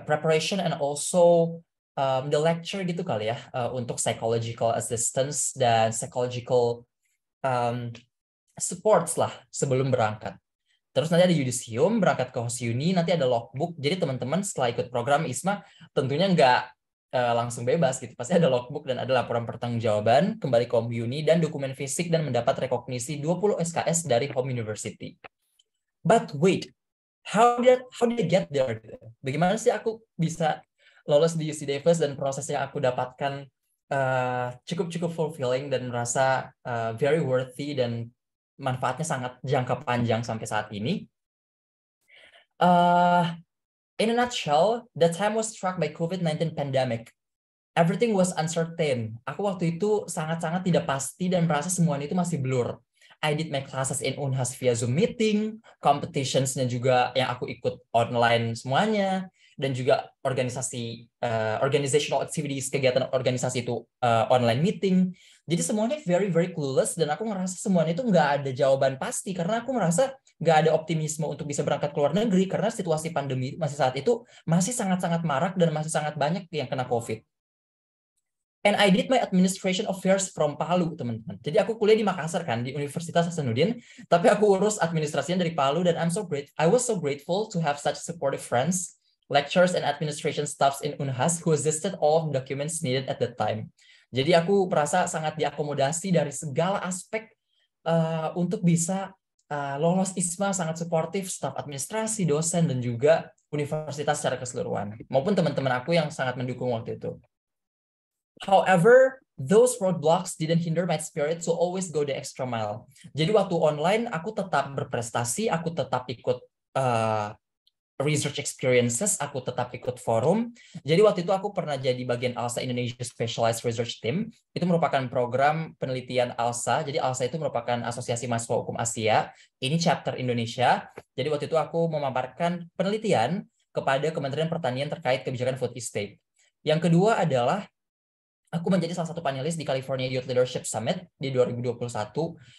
preparation and also the lecture gitu kali ya, untuk psychological assistance dan psychological supports lah sebelum berangkat. Terus nanti ada yudisium, berangkat ke host uni, nanti ada logbook. Jadi teman-teman setelah ikut program ISMA tentunya nggak langsung bebas gitu. Pasti ada logbook dan ada laporan pertanggungjawaban, kembali ke home uni, dan dokumen fisik dan mendapat rekognisi 20 SKS dari home university. But wait, how did I get there? Bagaimana sih aku bisa lolos di UC Davis dan proses yang aku dapatkan cukup fulfilling dan merasa very worthy dan manfaatnya sangat jangka panjang sampai saat ini. In a nutshell, the time was struck by COVID-19 pandemic. Everything was uncertain. Aku waktu itu sangat-sangat tidak pasti dan merasa semuanya itu masih blur. I did my classes in Unhas via Zoom meeting, competitions-nya juga yang aku ikut online semuanya, dan juga organizational activities, kegiatan organisasi itu online meeting. Jadi semuanya very clueless, dan aku ngerasa semuanya itu nggak ada jawaban pasti, karena aku merasa nggak ada optimisme untuk bisa berangkat ke luar negeri, karena situasi pandemi masih saat itu masih sangat-sangat marak dan masih sangat banyak yang kena COVID. And I did my administration affairs from Palu, teman-teman. Jadi aku kuliah di Makassar kan, di Universitas Hasanuddin, tapi aku urus administrasinya dari Palu, dan I was so grateful to have such supportive friends, lecturers, and administration staffs in Unhas who assisted all of the documents needed at that time. Jadi aku merasa sangat diakomodasi dari segala aspek untuk bisa lolos ISMA, sangat suportif, staf administrasi, dosen, dan juga universitas secara keseluruhan, maupun teman-teman aku yang sangat mendukung waktu itu. However, those roadblocks didn't hinder my spirit to always go the extra mile. Jadi waktu online, aku tetap berprestasi, aku tetap ikut research experiences, aku tetap ikut forum. Jadi waktu itu aku pernah jadi bagian ALSA Indonesia Specialized Research Team. Itu merupakan program penelitian ALSA. Jadi ALSA itu merupakan Asosiasi Mahasiswa Hukum Asia. Ini chapter Indonesia. Jadi waktu itu aku memaparkan penelitian kepada Kementerian Pertanian terkait kebijakan food estate. Yang kedua adalah aku menjadi salah satu panelis di California Youth Leadership Summit di 2021,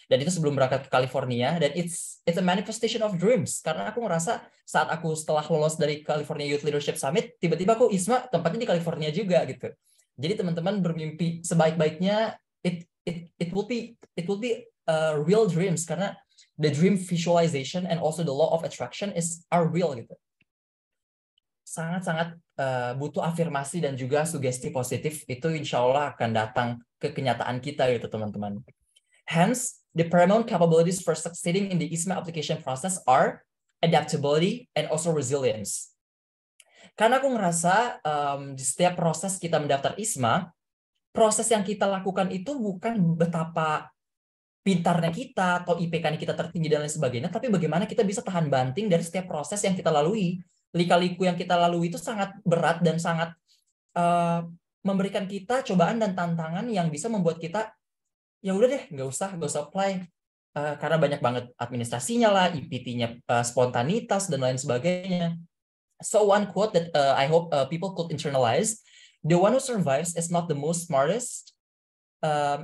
dan itu sebelum berangkat ke California, dan it's a manifestation of dreams, karena aku ngerasa saat aku setelah lolos dari California Youth Leadership Summit, tiba-tiba aku ISMA tempatnya di California juga gitu. Jadi teman-teman bermimpi sebaik-baiknya, it will be real dreams, karena the dream visualization and also the law of attraction are real gitu. sangat-sangat butuh afirmasi dan juga sugesti positif, itu insya Allah akan datang ke kenyataan kita gitu teman-teman. Hence, the paramount capabilities for succeeding in the ISMA application process are adaptability and also resilience. Karena aku ngerasa di setiap proses kita mendaftar ISMA, proses yang kita lakukan itu bukan betapa pintarnya kita atau IPK-nya kita tertinggi dan lain sebagainya, tapi bagaimana kita bisa tahan banting dari setiap proses yang kita lalui. Lika-liku yang kita lalui itu sangat berat dan sangat memberikan kita cobaan dan tantangan yang bisa membuat kita ya udah deh nggak usah apply karena banyak banget administrasinya lah, IPT-nya spontanitas dan lain sebagainya. So one quote that I hope people could internalize: the one who survives is not the most smartest,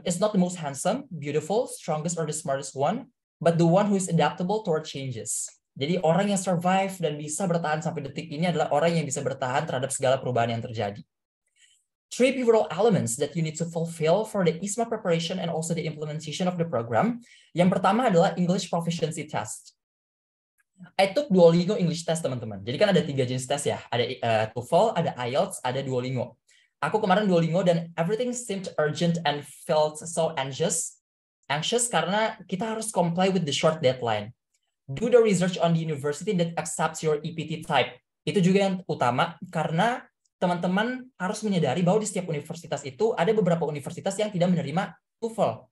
is not the most handsome, beautiful, strongest, or the smartest one, but the one who is adaptable toward changes. Jadi orang yang survive dan bisa bertahan sampai detik ini adalah orang yang bisa bertahan terhadap segala perubahan yang terjadi. 3 pivotal elements that you need to fulfill for the ISMA preparation and also the implementation of the program. Yang pertama adalah English Proficiency Test. I took Duolingo English Test, teman-teman. Jadi kan ada 3 jenis tes ya. Ada TOEFL, ada IELTS, ada Duolingo. Aku kemarin Duolingo dan everything seemed urgent and felt so anxious karena kita harus comply with the short deadline. Do the research on the university that accepts your EPT type. Itu juga yang utama karena teman-teman harus menyadari bahwa di setiap universitas itu ada beberapa universitas yang tidak menerima TOEFL.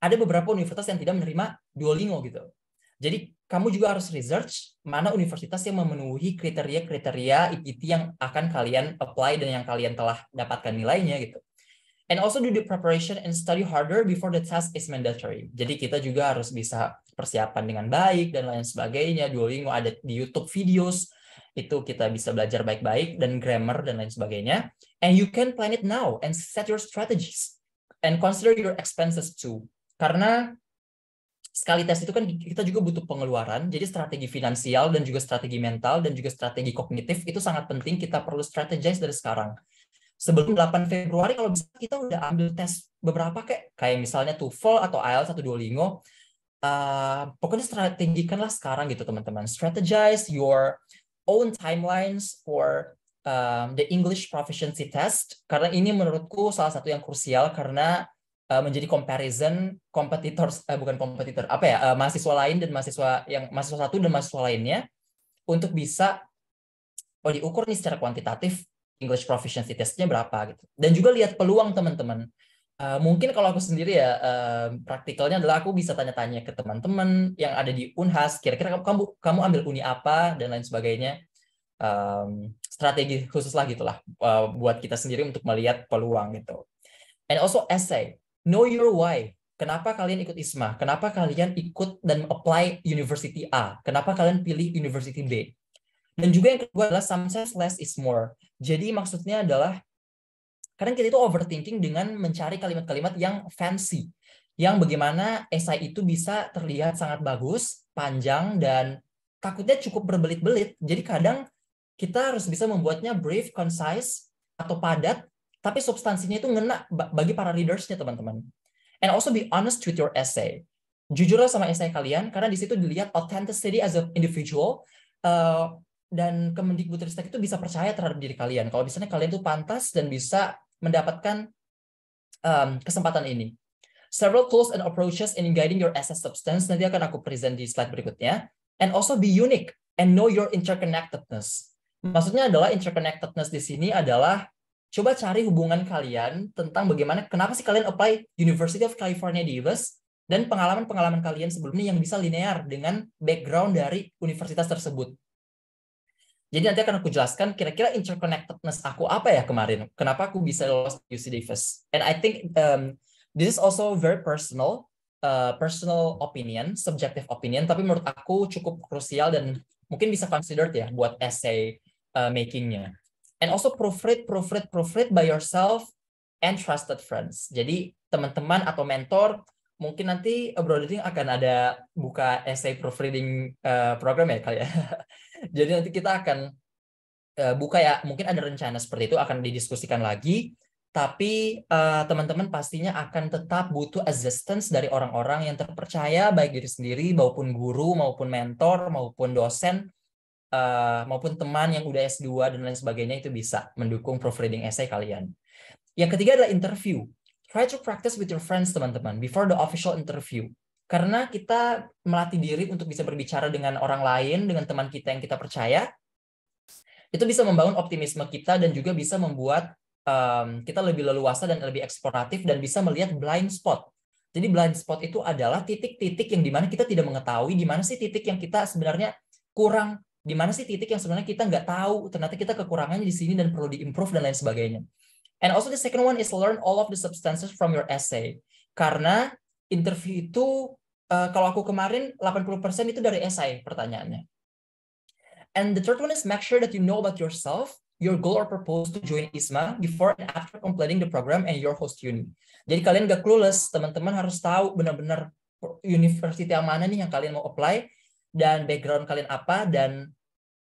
Ada beberapa universitas yang tidak menerima Duolingo gitu. Jadi kamu juga harus research mana universitas yang memenuhi kriteria-kriteria EPT yang akan kalian apply dan yang kalian telah dapatkan nilainya gitu. And also do the preparation and study harder before the test is mandatory. Jadi kita juga harus bisa persiapan dengan baik dan lain sebagainya. Duolingo ada di YouTube videos, itu kita bisa belajar baik-baik dan grammar dan lain sebagainya. And you can plan it now and set your strategies and consider your expenses too. Karena sekali tes itu kan kita juga butuh pengeluaran, jadi strategi finansial dan juga strategi mental dan juga strategi kognitif itu sangat penting, kita perlu strategize dari sekarang. Sebelum 8 Februari kalau bisa kita udah ambil tes beberapa kayak misalnya TOEFL atau IELTS atau Duolingo. Pokoknya strategikanlah sekarang gitu teman-teman. Strategize your own timelines for the English Proficiency Test, karena ini menurutku salah satu yang krusial karena menjadi comparison mahasiswa lain dan mahasiswa satu dan mahasiswa lainnya untuk bisa diukur nih secara kuantitatif English Proficiency Test-nya berapa gitu. Dan juga lihat peluang teman-teman. Mungkin kalau aku sendiri ya praktikalnya adalah aku bisa tanya-tanya ke teman-teman yang ada di Unhas, kira-kira kamu ambil uni apa dan lain sebagainya. Strategi khusus lah gitulah buat kita sendiri untuk melihat peluang gitu. And also essay, know your why. Kenapa kalian ikut ISMA? Kenapa kalian ikut dan apply University A? Kenapa kalian pilih University B? Dan juga yang kedua adalah sometimes less is more. Jadi maksudnya adalah kadang kita itu overthinking dengan mencari kalimat-kalimat yang fancy, yang bagaimana esai itu bisa terlihat sangat bagus, panjang, dan takutnya cukup berbelit-belit. Jadi kadang kita harus bisa membuatnya brief, concise, atau padat, tapi substansinya itu ngena bagi para readers-nya, teman-teman. And also be honest with your essay. Jujurlah sama esai kalian, karena di situ dilihat authenticity as an individual, dan Kemendikbudristek itu bisa percaya terhadap diri kalian. Kalau misalnya kalian tuh pantas dan bisa mendapatkan kesempatan ini. Several tools and approaches in guiding your essay substance, nanti akan aku present di slide berikutnya. And also be unique and know your interconnectedness. Maksudnya adalah interconnectedness di sini adalah coba cari hubungan kalian tentang bagaimana, kenapa sih kalian apply University of California Davis dan pengalaman-pengalaman kalian sebelumnya yang bisa linear dengan background dari universitas tersebut. Jadi nanti akan aku jelaskan kira-kira interconnectedness aku apa ya kemarin. Kenapa aku bisa lolos UC Davis. And I think this is also very personal opinion, subjective opinion, tapi menurut aku cukup krusial dan mungkin bisa considered ya buat essay making-nya. And also proofread by yourself and trusted friends. Jadi teman-teman atau mentor, mungkin nanti Brodering akan ada buka essay proofreading program ya kali ya. Jadi nanti kita akan buka ya, mungkin ada rencana seperti itu akan didiskusikan lagi. Tapi teman-teman pastinya akan tetap butuh assistance dari orang-orang yang terpercaya, baik diri sendiri maupun guru, maupun mentor, maupun dosen, maupun teman yang udah S2 dan lain sebagainya itu bisa mendukung proofreading essay kalian. Yang ketiga adalah interview. Try to practice with your friends, teman-teman, before the official interview. Karena kita melatih diri untuk bisa berbicara dengan orang lain, dengan teman kita yang kita percaya, itu bisa membangun optimisme kita dan juga bisa membuat kita lebih leluasa dan lebih eksploratif dan bisa melihat blind spot. Jadi blind spot itu adalah titik-titik yang dimana kita tidak mengetahui di mana sih titik yang kita sebenarnya kurang, di mana sih titik yang sebenarnya kita nggak tahu, ternyata kita kekurangannya di sini dan perlu diimprove dan lain sebagainya. And also the second one is learn all of the substances from your essay. Karena interview itu, kalau aku kemarin 80% itu dari essay pertanyaannya. And the third one is make sure that you know about yourself, your goal or purpose to join ISMA before and after completing the program and your host uni. Jadi kalian nggak clueless, teman-teman harus tahu benar-benar university yang mana nih yang kalian mau apply, dan background kalian apa, dan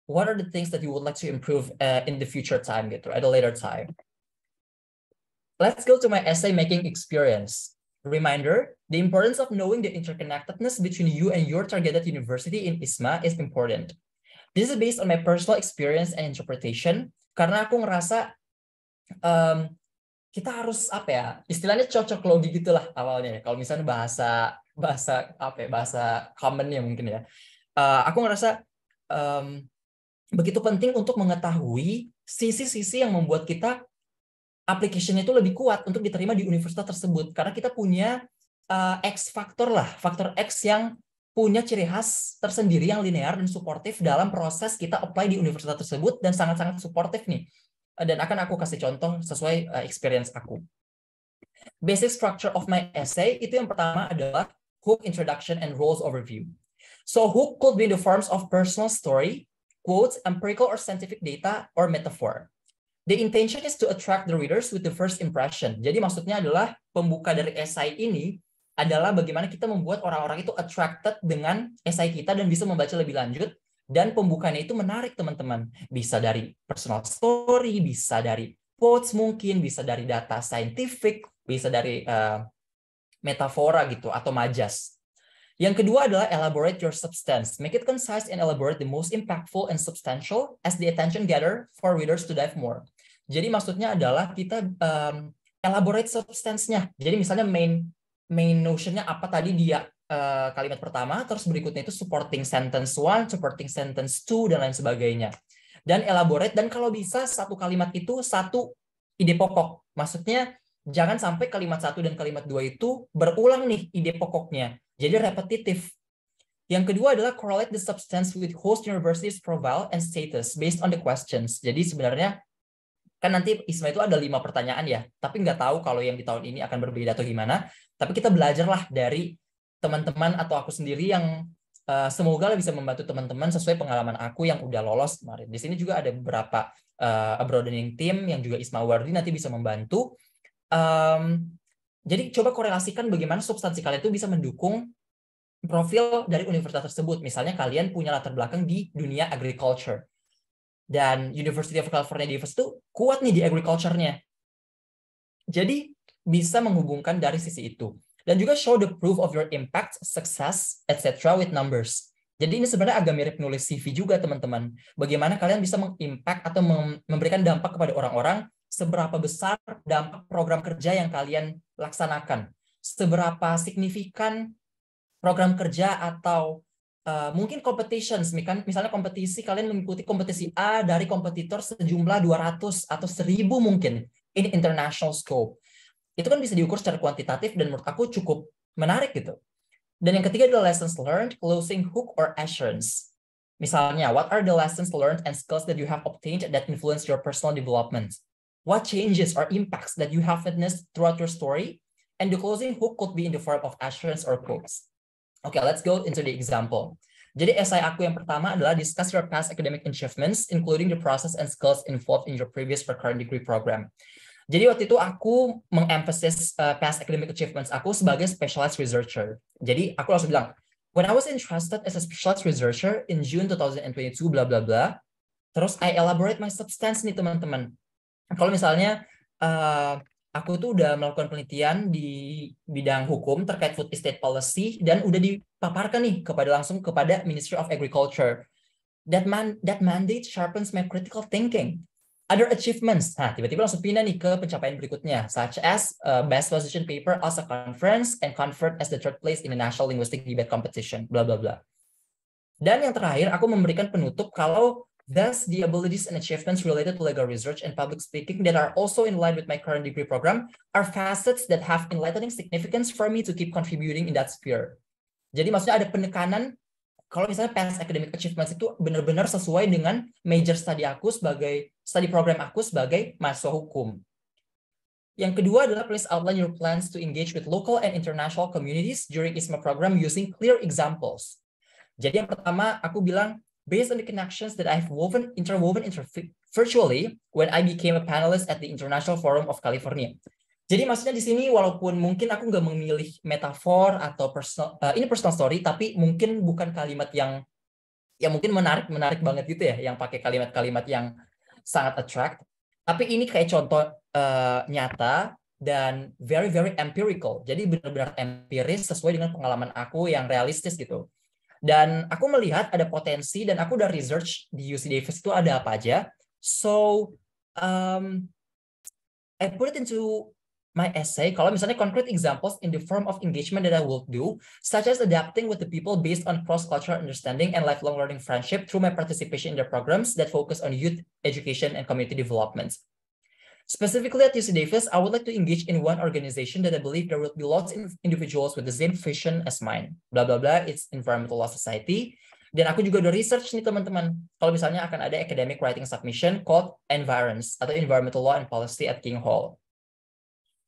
what are the things that you would like to improve in the future time gitu, at a later time. Let's go to my essay making experience. Reminder, the importance of knowing the interconnectedness between you and your targeted university in ISMA is important. This is based on my personal experience and interpretation, karena aku ngerasa kita harus apa ya, istilahnya cocok logi gitulah awalnya. Kalau misalnya bahasa common ya mungkin ya. Aku ngerasa begitu penting untuk mengetahui sisi-sisi yang membuat kita application-nya itu lebih kuat untuk diterima di universitas tersebut, karena kita punya X faktor lah, faktor X yang punya ciri khas tersendiri yang linear dan suportif dalam proses kita apply di universitas tersebut, dan sangat-sangat suportif nih. Dan akan aku kasih contoh sesuai experience aku. Basic structure of my essay itu yang pertama adalah hook, introduction, and roles overview. So hook could be in the forms of personal story, quotes, empirical or scientific data, or metaphor. The intention is to attract the readers with the first impression. Jadi maksudnya adalah pembuka dari esai ini adalah bagaimana kita membuat orang-orang itu attracted dengan esai kita dan bisa membaca lebih lanjut, dan pembukanya itu menarik, teman-teman. Bisa dari personal story, bisa dari quotes mungkin, bisa dari data scientific, bisa dari metafora gitu atau majas. Yang kedua adalah elaborate your substance. Make it concise and elaborate the most impactful and substantial as the attention gather for readers to dive more. Jadi maksudnya adalah kita elaborate substance-nya. Jadi misalnya main notion-nya apa tadi dia kalimat pertama, terus berikutnya itu supporting sentence 1, supporting sentence 2, dan lain sebagainya. Dan elaborate, dan kalau bisa satu kalimat itu satu ide pokok. Maksudnya jangan sampai kalimat 1 dan kalimat 2 itu berulang nih ide pokoknya. Jadi repetitif. Yang kedua adalah correlate the substance with host university's profile and status based on the questions. Jadi sebenarnya kan nanti ISMA itu ada 5 pertanyaan ya, tapi nggak tahu kalau yang di tahun ini akan berbeda atau gimana. Tapi kita belajarlah dari teman-teman atau aku sendiri yang semoga bisa membantu teman-teman sesuai pengalaman aku yang udah lolos kemarin. Di sini juga ada beberapa broadening team yang juga ISMA Wardi nanti bisa membantu. Jadi coba korelasikan bagaimana substansi kalian itu bisa mendukung profil dari universitas tersebut. Misalnya kalian punya latar belakang di dunia agriculture, dan University of California Davis itu kuat nih di agriculture-nya. Jadi bisa menghubungkan dari sisi itu. Dan juga show the proof of your impact, success, etc. with numbers. Jadi ini sebenarnya agak mirip nulis CV juga, teman-teman. Bagaimana kalian bisa mengimpact atau memberikan dampak kepada orang-orang, seberapa besar dampak program kerja yang kalian laksanakan. Seberapa signifikan program kerja atau mungkin competitions, misalnya kompetisi, kalian mengikuti kompetisi A dari kompetitor sejumlah 200 atau 1000 mungkin in international scope. Itu kan bisa diukur secara kuantitatif dan menurut aku cukup menarik gitu. Dan yang ketiga adalah lessons learned, closing hook or assurance. Misalnya, what are the lessons learned and skills that you have obtained that influence your personal development? What changes or impacts that you have witnessed throughout your story? And the closing hook could be in the form of assurance or quotes. Okay, let's go into the example. Jadi esai aku yang pertama adalah discuss your past academic achievements, including the process and skills involved in your previous or current degree program. Jadi waktu itu aku mengemphasis past academic achievements aku sebagai specialized researcher. Jadi aku langsung bilang, when I was interested as a specialized researcher in June 2022, bla bla bla. Terus I elaborate my substance nih, teman-teman. Kalau misalnya aku tuh udah melakukan penelitian di bidang hukum terkait food estate policy dan udah dipaparkan nih langsung kepada Ministry of Agriculture. That mandate sharpens my critical thinking. Other achievements. Nah, tiba-tiba langsung pindah nih ke pencapaian berikutnya, such as best position paper as a conference and conferred as the third place in the national linguistic debate competition, bla bla bla. Dan yang terakhir, aku memberikan penutup kalau thus the abilities and achievements related to legal research and public speaking that are also in line with my current degree program are facets that have enlightening significance for me to keep contributing in that sphere. Jadi maksudnya ada penekanan kalau misalnya past academic achievements itu benar-benar sesuai dengan major study program aku sebagai mahasiswa hukum. Yang kedua adalah please outline your plans to engage with local and international communities during ISMA program using clear examples. Jadi yang pertama aku bilang based on the connections that I've interwoven virtually when I became a panelist at the International Forum of California. Jadi maksudnya di sini walaupun mungkin aku nggak memilih metafor atau ini personal story, tapi mungkin bukan kalimat yang mungkin menarik banget gitu ya, yang pakai kalimat-kalimat yang sangat attract. Tapi ini kayak contoh nyata dan very very empirical. Jadi benar-benar empiris sesuai dengan pengalaman aku yang realistis gitu. Dan aku melihat ada potensi dan aku udah research di UC Davis itu ada apa aja. So I put it into my essay, kalau misalnya concrete examples in the form of engagement that I will do, such as adapting with the people based on cross-cultural understanding and lifelong learning friendship through my participation in the programs that focus on youth education and community development. Specifically at UC Davis, I would like to engage in one organization that I believe there will be lots of individuals with the same vision as mine. Blah, blah, blah, it's Environmental Law Society. Dan aku juga udah research nih teman-teman, kalau misalnya akan ada academic writing submission called Environs atau Environmental Law and Policy at King Hall.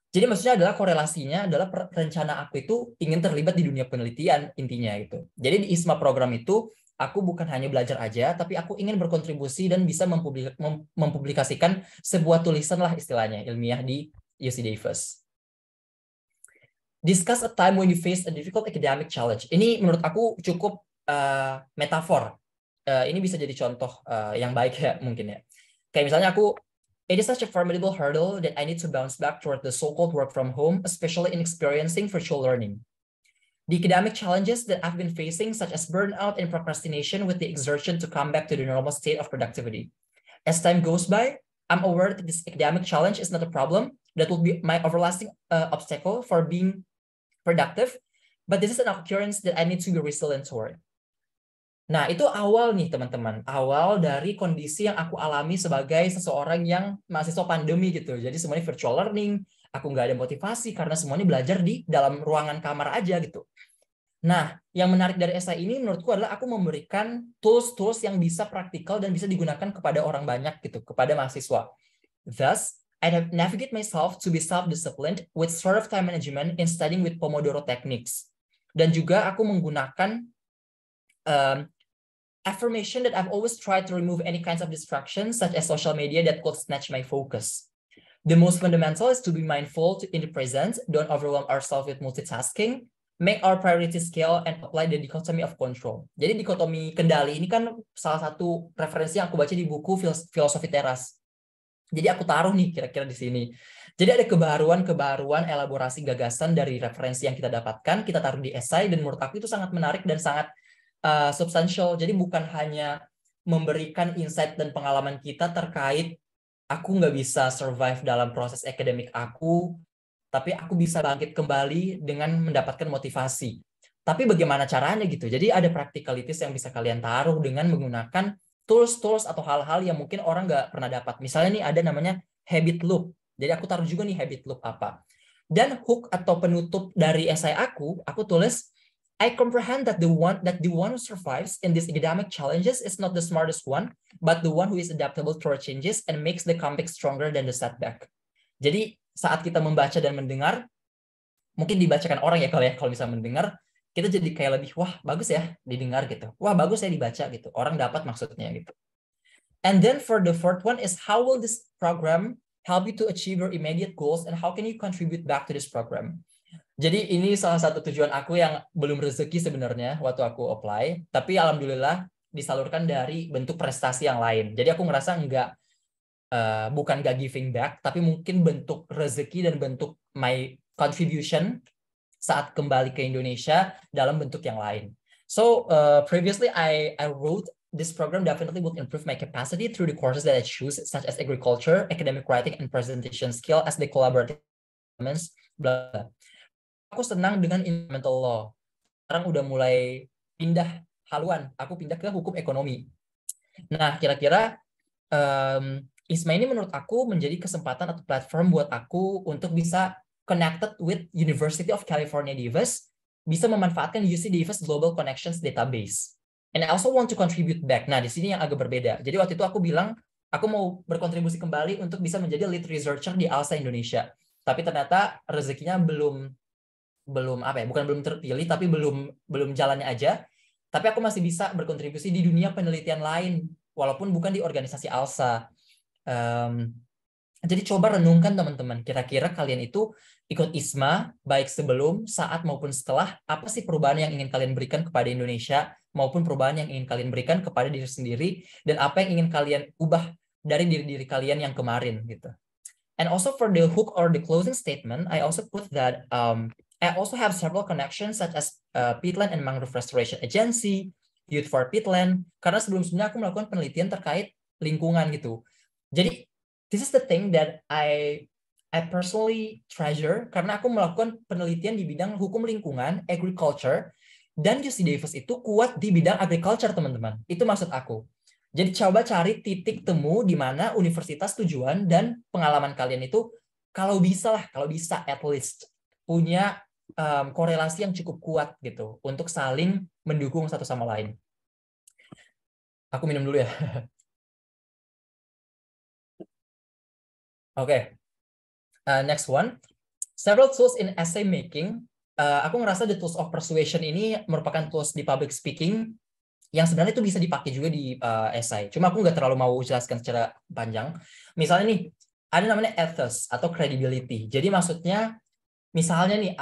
Jadi maksudnya adalah korelasinya adalah rencana aku itu ingin terlibat di dunia penelitian intinya gitu. Jadi di ISMA program itu aku bukan hanya belajar aja, tapi aku ingin berkontribusi dan bisa mempublikasikan sebuah tulisan lah istilahnya ilmiah di UC Davis. Discuss a time when you face a difficult academic challenge. Ini menurut aku cukup metafor. Ini bisa jadi contoh yang baik ya mungkin ya. Kayak misalnya it is such a formidable hurdle that I need to bounce back toward the so-called work from home, especially in experiencing virtual learning. The academic challenges that I've been facing, such as burnout and procrastination with the exertion to come back to the normal state of productivity. As time goes by, I'm aware that this academic challenge is not a problem that will be my everlasting obstacle for being productive, but this is an occurrence that I need to be resilient toward. Nah, itu awal nih teman-teman. Awal dari kondisi yang aku alami sebagai seseorang yang mahasiswa pandemi gitu. Jadi semuanya virtual learning, aku nggak ada motivasi karena semuanya belajar di dalam ruangan kamar aja gitu. Nah, yang menarik dari esai ini menurutku adalah aku memberikan tools-tools yang bisa praktikal dan bisa digunakan kepada orang banyak gitu, kepada mahasiswa. Thus, I have navigate myself to be self-disciplined with sort of time management in studying with Pomodoro techniques. Dan juga aku menggunakan affirmation that I've always tried to remove any kinds of distractions, such as social media that could snatch my focus. The most fundamental is to be mindful in the present, don't overwhelm ourselves with multitasking, make our priorities scale, and apply the dichotomy of control. Jadi dikotomi kendali ini kan salah satu referensi yang aku baca di buku Filosofi Teras. Jadi aku taruh nih kira-kira di sini. Jadi ada kebaruan elaborasi gagasan dari referensi yang kita dapatkan, kita taruh di esai, dan menurut aku itu sangat menarik dan sangat substansial. Jadi bukan hanya memberikan insight dan pengalaman kita terkait aku nggak bisa survive dalam proses akademik aku, tapi aku bisa bangkit kembali dengan mendapatkan motivasi. Tapi bagaimana caranya gitu? Jadi ada practicalities yang bisa kalian taruh dengan menggunakan tools atau hal-hal yang mungkin orang nggak pernah dapat. Misalnya nih ada namanya habit loop. Jadi aku taruh juga nih habit loop apa. Dan hook atau penutup dari esai aku tulis, I comprehend that the one who survives in these academic challenges is not the smartest one, but the one who is adaptable to our changes and makes the comeback stronger than the setback. Jadi saat kita membaca dan mendengar, mungkin dibacakan orang ya kalau bisa mendengar, kita jadi kayak lebih wah bagus ya didengar gitu, wah bagus ya dibaca gitu, orang dapat maksudnya gitu. And then for the fourth one is how will this program help you to achieve your immediate goals and how can you contribute back to this program? Jadi ini salah satu tujuan aku yang belum rezeki sebenarnya waktu aku apply, tapi alhamdulillah disalurkan dari bentuk prestasi yang lain. Jadi aku ngerasa bukan gak giving back, tapi mungkin bentuk rezeki dan bentuk my contribution saat kembali ke Indonesia dalam bentuk yang lain. So previously I wrote this program definitely would improve my capacity through the courses that I choose, such as agriculture, academic writing, and presentation skill as the collaborative elements. Aku senang dengan environmental law. Sekarang udah mulai pindah haluan. Aku pindah ke hukum ekonomi. Nah, kira-kira ISMA ini menurut aku menjadi kesempatan atau platform buat aku untuk bisa connected with University of California, Davis, bisa memanfaatkan UC Davis Global Connections Database. And I also want to contribute back. Nah, di sini yang agak berbeda. Jadi waktu itu aku bilang, aku mau berkontribusi kembali untuk bisa menjadi lead researcher di ALSA Indonesia. Tapi ternyata rezekinya belum terpilih, tapi belum jalannya aja. Tapi aku masih bisa berkontribusi di dunia penelitian lain, walaupun bukan di organisasi ALSA. Jadi coba renungkan teman-teman, kira-kira kalian itu ikut ISMA, baik sebelum, saat, maupun setelah, apa sih perubahan yang ingin kalian berikan kepada Indonesia, maupun perubahan yang ingin kalian berikan kepada diri sendiri, dan apa yang ingin kalian ubah dari diri kalian yang kemarin, gitu. And also for the hook or the closing statement, I also put that I also have several connections such as Peatland and Mangrove Restoration Agency, Youth for Peatland, karena sebelum-sebelumnya aku melakukan penelitian terkait lingkungan gitu. Jadi this is the thing that I personally treasure karena aku melakukan penelitian di bidang hukum lingkungan, agriculture, dan UC Davis itu kuat di bidang agriculture, teman-teman. Itu maksud aku. Jadi coba cari titik temu di mana universitas tujuan dan pengalaman kalian itu kalau bisa at least punya korelasi yang cukup kuat gitu untuk saling mendukung satu sama lain. Aku minum dulu ya. Oke. Next one. Several tools in essay making. Aku ngerasa the tools of persuasion ini merupakan tools di public speaking yang sebenarnya itu bisa dipakai juga di essay. Cuma aku nggak terlalu mau jelaskan secara panjang. Misalnya nih, ada namanya ethos atau credibility. Jadi maksudnya, misalnya nih,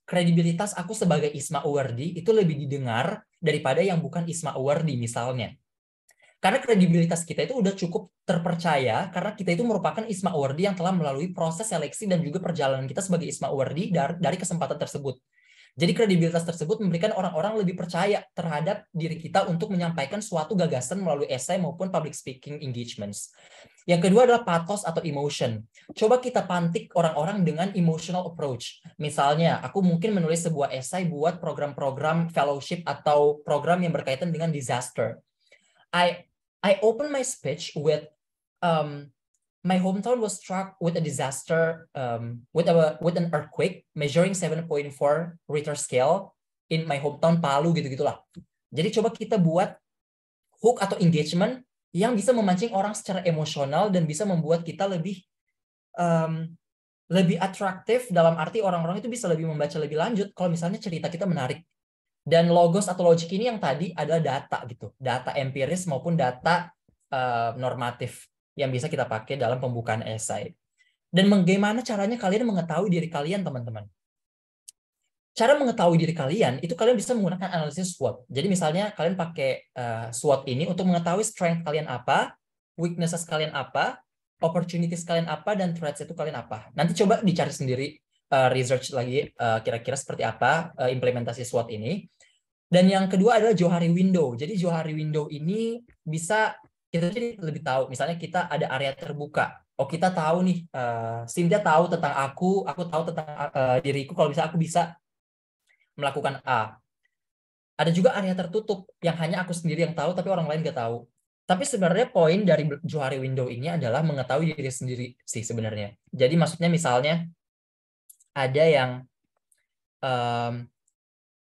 kredibilitas aku sebagai ISMA awardee itu lebih didengar daripada yang bukan ISMA awardee misalnya. Karena kredibilitas kita itu udah cukup terpercaya karena kita itu merupakan ISMA awardee yang telah melalui proses seleksi dan juga perjalanan kita sebagai ISMA awardee dari kesempatan tersebut. Jadi kredibilitas tersebut memberikan orang-orang lebih percaya terhadap diri kita untuk menyampaikan suatu gagasan melalui esai maupun public speaking engagements. Yang kedua adalah pathos atau emotion. Coba kita pantik orang-orang dengan emotional approach. Misalnya, aku mungkin menulis sebuah esai buat program-program fellowship atau program yang berkaitan dengan disaster. I open my speech with my hometown was struck with a disaster, with an earthquake measuring 7.4 Richter scale in my hometown Palu gitu-gitulah. Jadi coba kita buat hook atau engagement yang bisa memancing orang secara emosional dan bisa membuat kita lebih atraktif, dalam arti orang-orang itu bisa lebih membaca lebih lanjut kalau misalnya cerita kita menarik. Dan logos atau logik ini yang tadi adalah data gitu, data empiris maupun data normatif yang bisa kita pakai dalam pembukaan esai. Dan bagaimana caranya kalian mengetahui diri kalian, teman-teman? Cara mengetahui diri kalian itu kalian bisa menggunakan analisis SWOT. Jadi misalnya kalian pakai SWOT ini untuk mengetahui strength kalian apa, weaknesses kalian apa, opportunities kalian apa, dan threats itu kalian apa. Nanti coba dicari sendiri, research lagi kira-kira seperti apa implementasi SWOT ini. Dan yang kedua adalah Johari Window. Jadi Johari Window ini bisa kita jadi lebih tahu. Misalnya kita ada area terbuka. Oh, kita tahu nih, Cynthia tahu tentang aku tahu tentang diriku. Kalau bisa aku bisa melakukan A. Ada juga area tertutup yang hanya aku sendiri yang tahu, tapi orang lain nggak tahu. Tapi sebenarnya poin dari Johari Window ini adalah mengetahui diri sendiri sih sebenarnya. Jadi maksudnya misalnya ada yang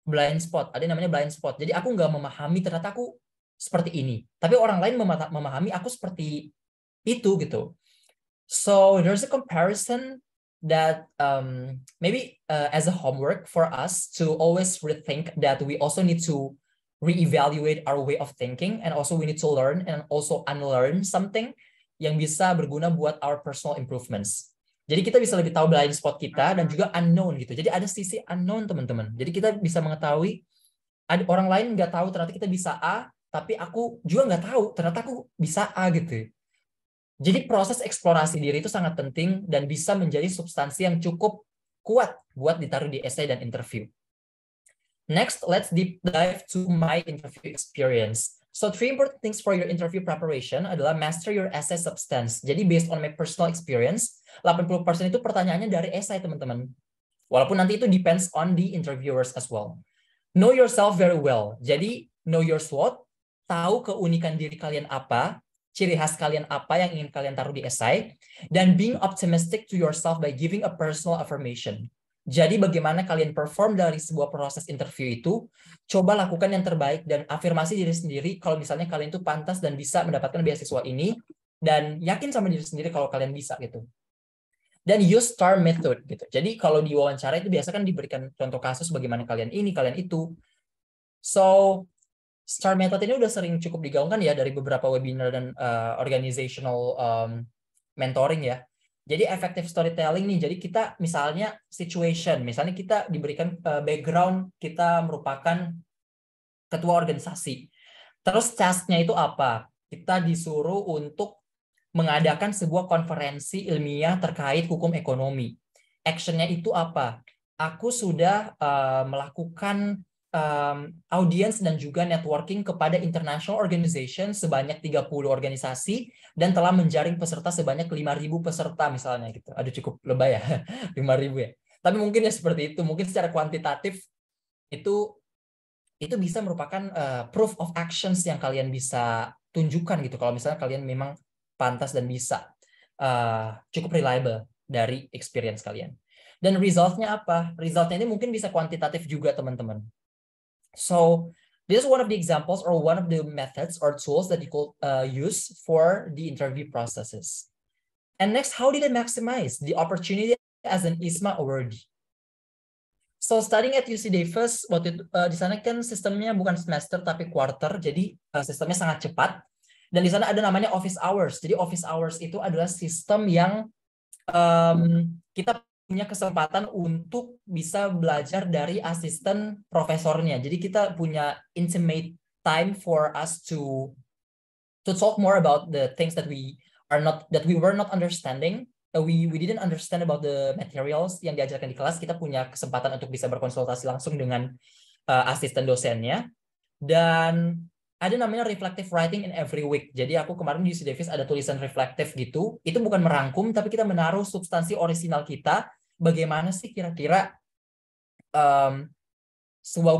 blind spot, ada yang namanya blind spot. Jadi aku nggak memahami ternyata aku seperti ini, tapi orang lain memahami aku seperti itu gitu. So there's a comparison that maybe as a homework for us to always rethink that we also need to reevaluate our way of thinking, and also we need to learn and also unlearn something yang bisa berguna buat our personal improvements. Jadi kita bisa lebih tahu blind spot kita dan juga unknown gitu. Jadi ada sisi unknown, teman-teman. Jadi kita bisa mengetahui ada orang lain nggak tahu ternyata kita bisa A, tapi aku juga nggak tahu ternyata aku bisa A gitu. Jadi proses eksplorasi diri itu sangat penting dan bisa menjadi substansi yang cukup kuat buat ditaruh di essay dan interview. Next, let's deep dive to my interview experience. So 3 important things for your interview preparation adalah master your essay substance. Jadi based on my personal experience, 80% itu pertanyaannya dari essay, teman-teman. Walaupun nanti itu depends on the interviewers as well. Know yourself very well. Jadi know your SWOT, tahu keunikan diri kalian apa, ciri khas kalian apa yang ingin kalian taruh di essay, dan being optimistic to yourself by giving a personal affirmation. Jadi bagaimana kalian perform dari sebuah proses interview itu, coba lakukan yang terbaik dan afirmasi diri sendiri kalau misalnya kalian itu pantas dan bisa mendapatkan beasiswa ini, dan yakin sama diri sendiri kalau kalian bisa gitu. Dan use STAR method gitu. Jadi kalau di wawancara itu biasa kan diberikan contoh kasus bagaimana kalian ini, kalian itu. So STAR method ini udah sering cukup digaungkan ya dari beberapa webinar dan organizational mentoring ya. Jadi effective storytelling nih, jadi kita misalnya situation, misalnya kita diberikan background, kita merupakan ketua organisasi. Terus task-nya itu apa? Kita disuruh untuk mengadakan sebuah konferensi ilmiah terkait hukum ekonomi. Action-nya itu apa? Aku sudah melakukan audience dan juga networking kepada international organization sebanyak 30 organisasi dan telah menjaring peserta sebanyak 5.000 peserta misalnya gitu. Aduh cukup lebay ya, 5.000 ya. Tapi mungkin ya seperti itu, mungkin secara kuantitatif itu bisa merupakan proof of actions yang kalian bisa tunjukkan gitu kalau misalnya kalian memang pantas dan bisa cukup reliable dari experience kalian. Dan result-nya apa? Result-nya ini mungkin bisa kuantitatif juga teman-teman. So this is one of the examples or one of the methods or tools that you could use for the interview processes. And next, how did I maximize the opportunity as an ISMA awardee? So studying at UC Davis, waktu itu di sana kan sistemnya bukan semester tapi quarter, jadi sistemnya sangat cepat. Dan di sana ada namanya office hours. Jadi office hours itu adalah sistem yang kita punya kesempatan untuk bisa belajar dari asisten profesornya. Jadi kita punya intimate time for us to talk more about the things that we were not understanding. We didn't understand about the materials yang diajarkan di kelas. Kita punya kesempatan untuk bisa berkonsultasi langsung dengan asisten dosennya. Dan ada namanya reflective writing in every week. Jadi aku kemarin di UC Davis ada tulisan reflektif gitu. Itu bukan merangkum, tapi kita menaruh substansi orisinal kita. Bagaimana sih kira-kira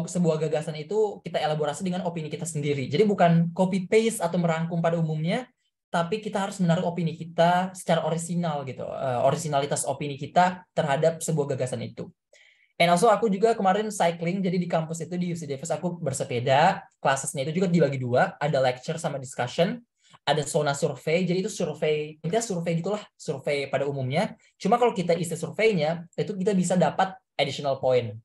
sebuah gagasan itu kita elaborasi dengan opini kita sendiri. Jadi bukan copy paste atau merangkum pada umumnya, tapi kita harus menaruh opini kita secara orisinal gitu. Orisinalitas opini kita terhadap sebuah gagasan itu. And also aku juga kemarin cycling, jadi di kampus itu di UC Davis aku bersepeda, kelasnya itu juga dibagi 2, ada lecture sama discussion, ada zona survei, jadi itu survei, intinya survei gitulah, survei pada umumnya. Cuma kalau kita isi surveinya, itu kita bisa dapat additional point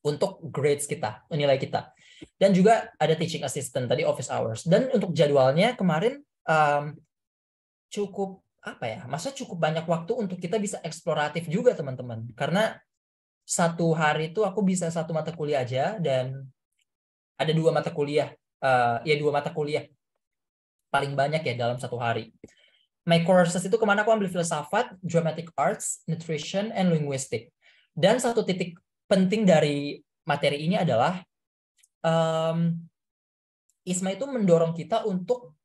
untuk grades kita, nilai kita. Dan juga ada teaching assistant, tadi office hours. Dan untuk jadwalnya kemarin cukup, maksudnya cukup banyak waktu untuk kita bisa eksploratif juga teman-teman. Karena satu hari itu aku bisa 1 mata kuliah aja, dan ada 2 mata kuliah, 2 mata kuliah paling banyak ya dalam satu hari. My courses itu kemana aku ambil filsafat, dramatic arts, nutrition, and linguistic. Dan satu titik penting dari materi ini adalah ISMA itu mendorong kita untuk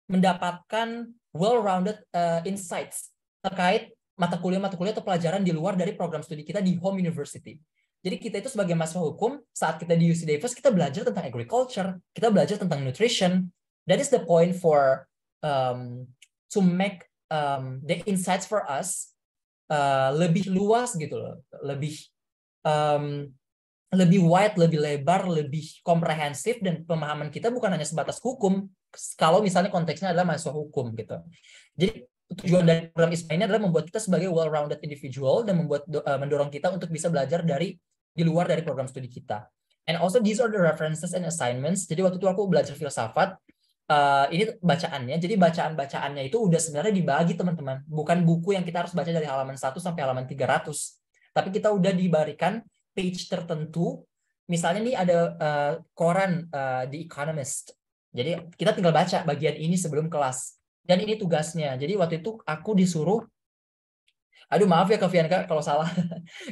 mendapatkan well-rounded insights terkait mata kuliah atau pelajaran di luar dari program studi kita di home university. Jadi kita itu sebagai mahasiswa hukum, saat kita di UC Davis, kita belajar tentang agriculture, kita belajar tentang nutrition. That is the point for to make the insights for us lebih luas gitu loh, lebih wide, lebih lebar, lebih komprehensif, dan pemahaman kita bukan hanya sebatas hukum. Kalau misalnya konteksnya adalah mahasiswa hukum gitu. Jadi tujuan dari program ISMA ini adalah membuat kita sebagai well-rounded individual dan mendorong kita untuk bisa belajar di luar dari program studi kita. And also these are the references and assignments. Jadi waktu itu aku belajar filsafat. Ini bacaannya, jadi bacaan-bacaannya itu udah sebenarnya dibagi teman-teman, bukan buku yang kita harus baca dari halaman 1 sampai halaman 300, tapi kita udah diberikan page tertentu. Misalnya nih ada koran The Economist, jadi kita tinggal baca bagian ini sebelum kelas, dan ini tugasnya. Jadi waktu itu aku disuruh, aduh maaf ya Kavianka kalau salah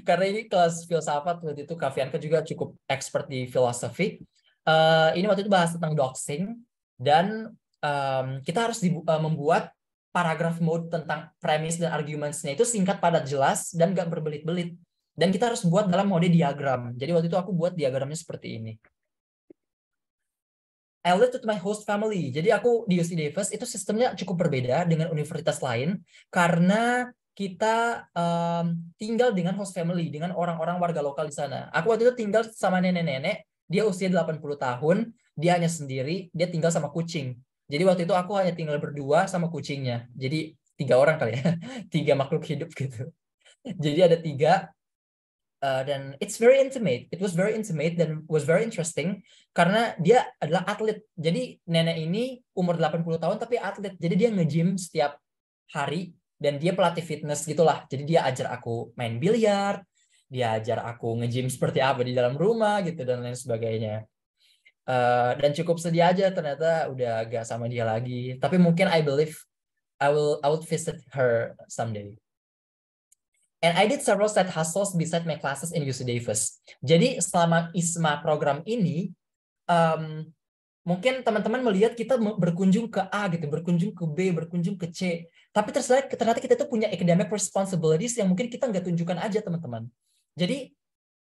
karena ini kelas filsafat, waktu itu Kavianka juga cukup expert di filosofi. Ini waktu itu bahas tentang doxing. Dan kita harus membuat paragraph mode tentang premis dan arguments-nya itu singkat, padat, jelas, dan nggak berbelit-belit. Dan kita harus buat dalam mode diagram. Jadi waktu itu aku buat diagramnya seperti ini. I lived with my host family. Jadi aku di UC Davis itu sistemnya cukup berbeda dengan universitas lain karena kita tinggal dengan host family, dengan orang-orang warga lokal di sana. Aku waktu itu tinggal sama nenek-nenek, dia usia 80 tahun, dia hanya sendiri, dia tinggal sama kucing. Jadi waktu itu aku hanya tinggal berdua sama kucingnya. Jadi 3 orang kali ya, 3 makhluk hidup gitu. Jadi ada 3. Dan it's very intimate. It was very intimate dan was very interesting karena dia adalah atlet. Jadi nenek ini umur 80 tahun tapi atlet. Jadi dia nge-gym setiap hari dan dia pelatih fitness gitulah. Jadi dia ajar aku main biliar, dia ajar aku nge-gym seperti apa di dalam rumah gitu dan lain sebagainya. Dan cukup sedih aja ternyata udah gak sama dia lagi. Tapi mungkin I believe I would visit her someday. And I did several side hustles beside my classes in UC Davis. Jadi selama ISMA program ini, mungkin teman-teman melihat kita berkunjung ke A gitu, berkunjung ke B, berkunjung ke C. Tapi ternyata kita tuh punya academic responsibilities yang mungkin kita nggak tunjukkan aja teman-teman. Jadi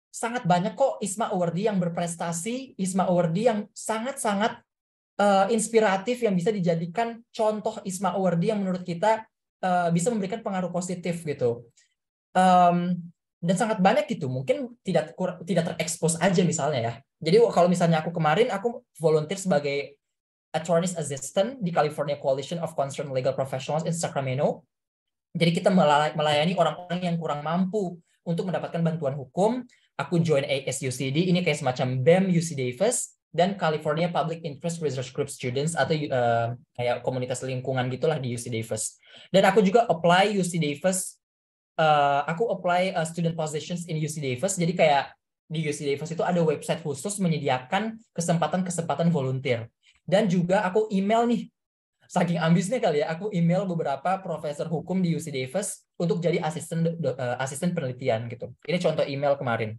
sangat banyak kok ISMA awardee yang berprestasi, ISMA awardee yang sangat-sangat inspiratif yang bisa dijadikan contoh ISMA awardee yang menurut kita bisa memberikan pengaruh positif gitu. Dan sangat banyak gitu, mungkin tidak terekspos aja misalnya ya. Jadi kalau misalnya aku kemarin aku volunteer sebagai attorney's assistant di California Coalition of Concerned Legal Professionals in Sacramento. Jadi kita melayani orang-orang yang kurang mampu untuk mendapatkan bantuan hukum. Aku join ASUCD, ini kayak semacam BEM UC Davis dan California Public Interest Research Group Students atau kayak komunitas lingkungan gitulah di UC Davis. Dan aku juga apply UC Davis. Aku apply student positions in UC Davis. Jadi kayak di UC Davis itu ada website khusus menyediakan kesempatan-kesempatan volunteer. Dan juga aku email nih, saking ambisnya kali ya, aku email beberapa profesor hukum di UC Davis untuk jadi asisten penelitian gitu. Ini contoh email kemarin.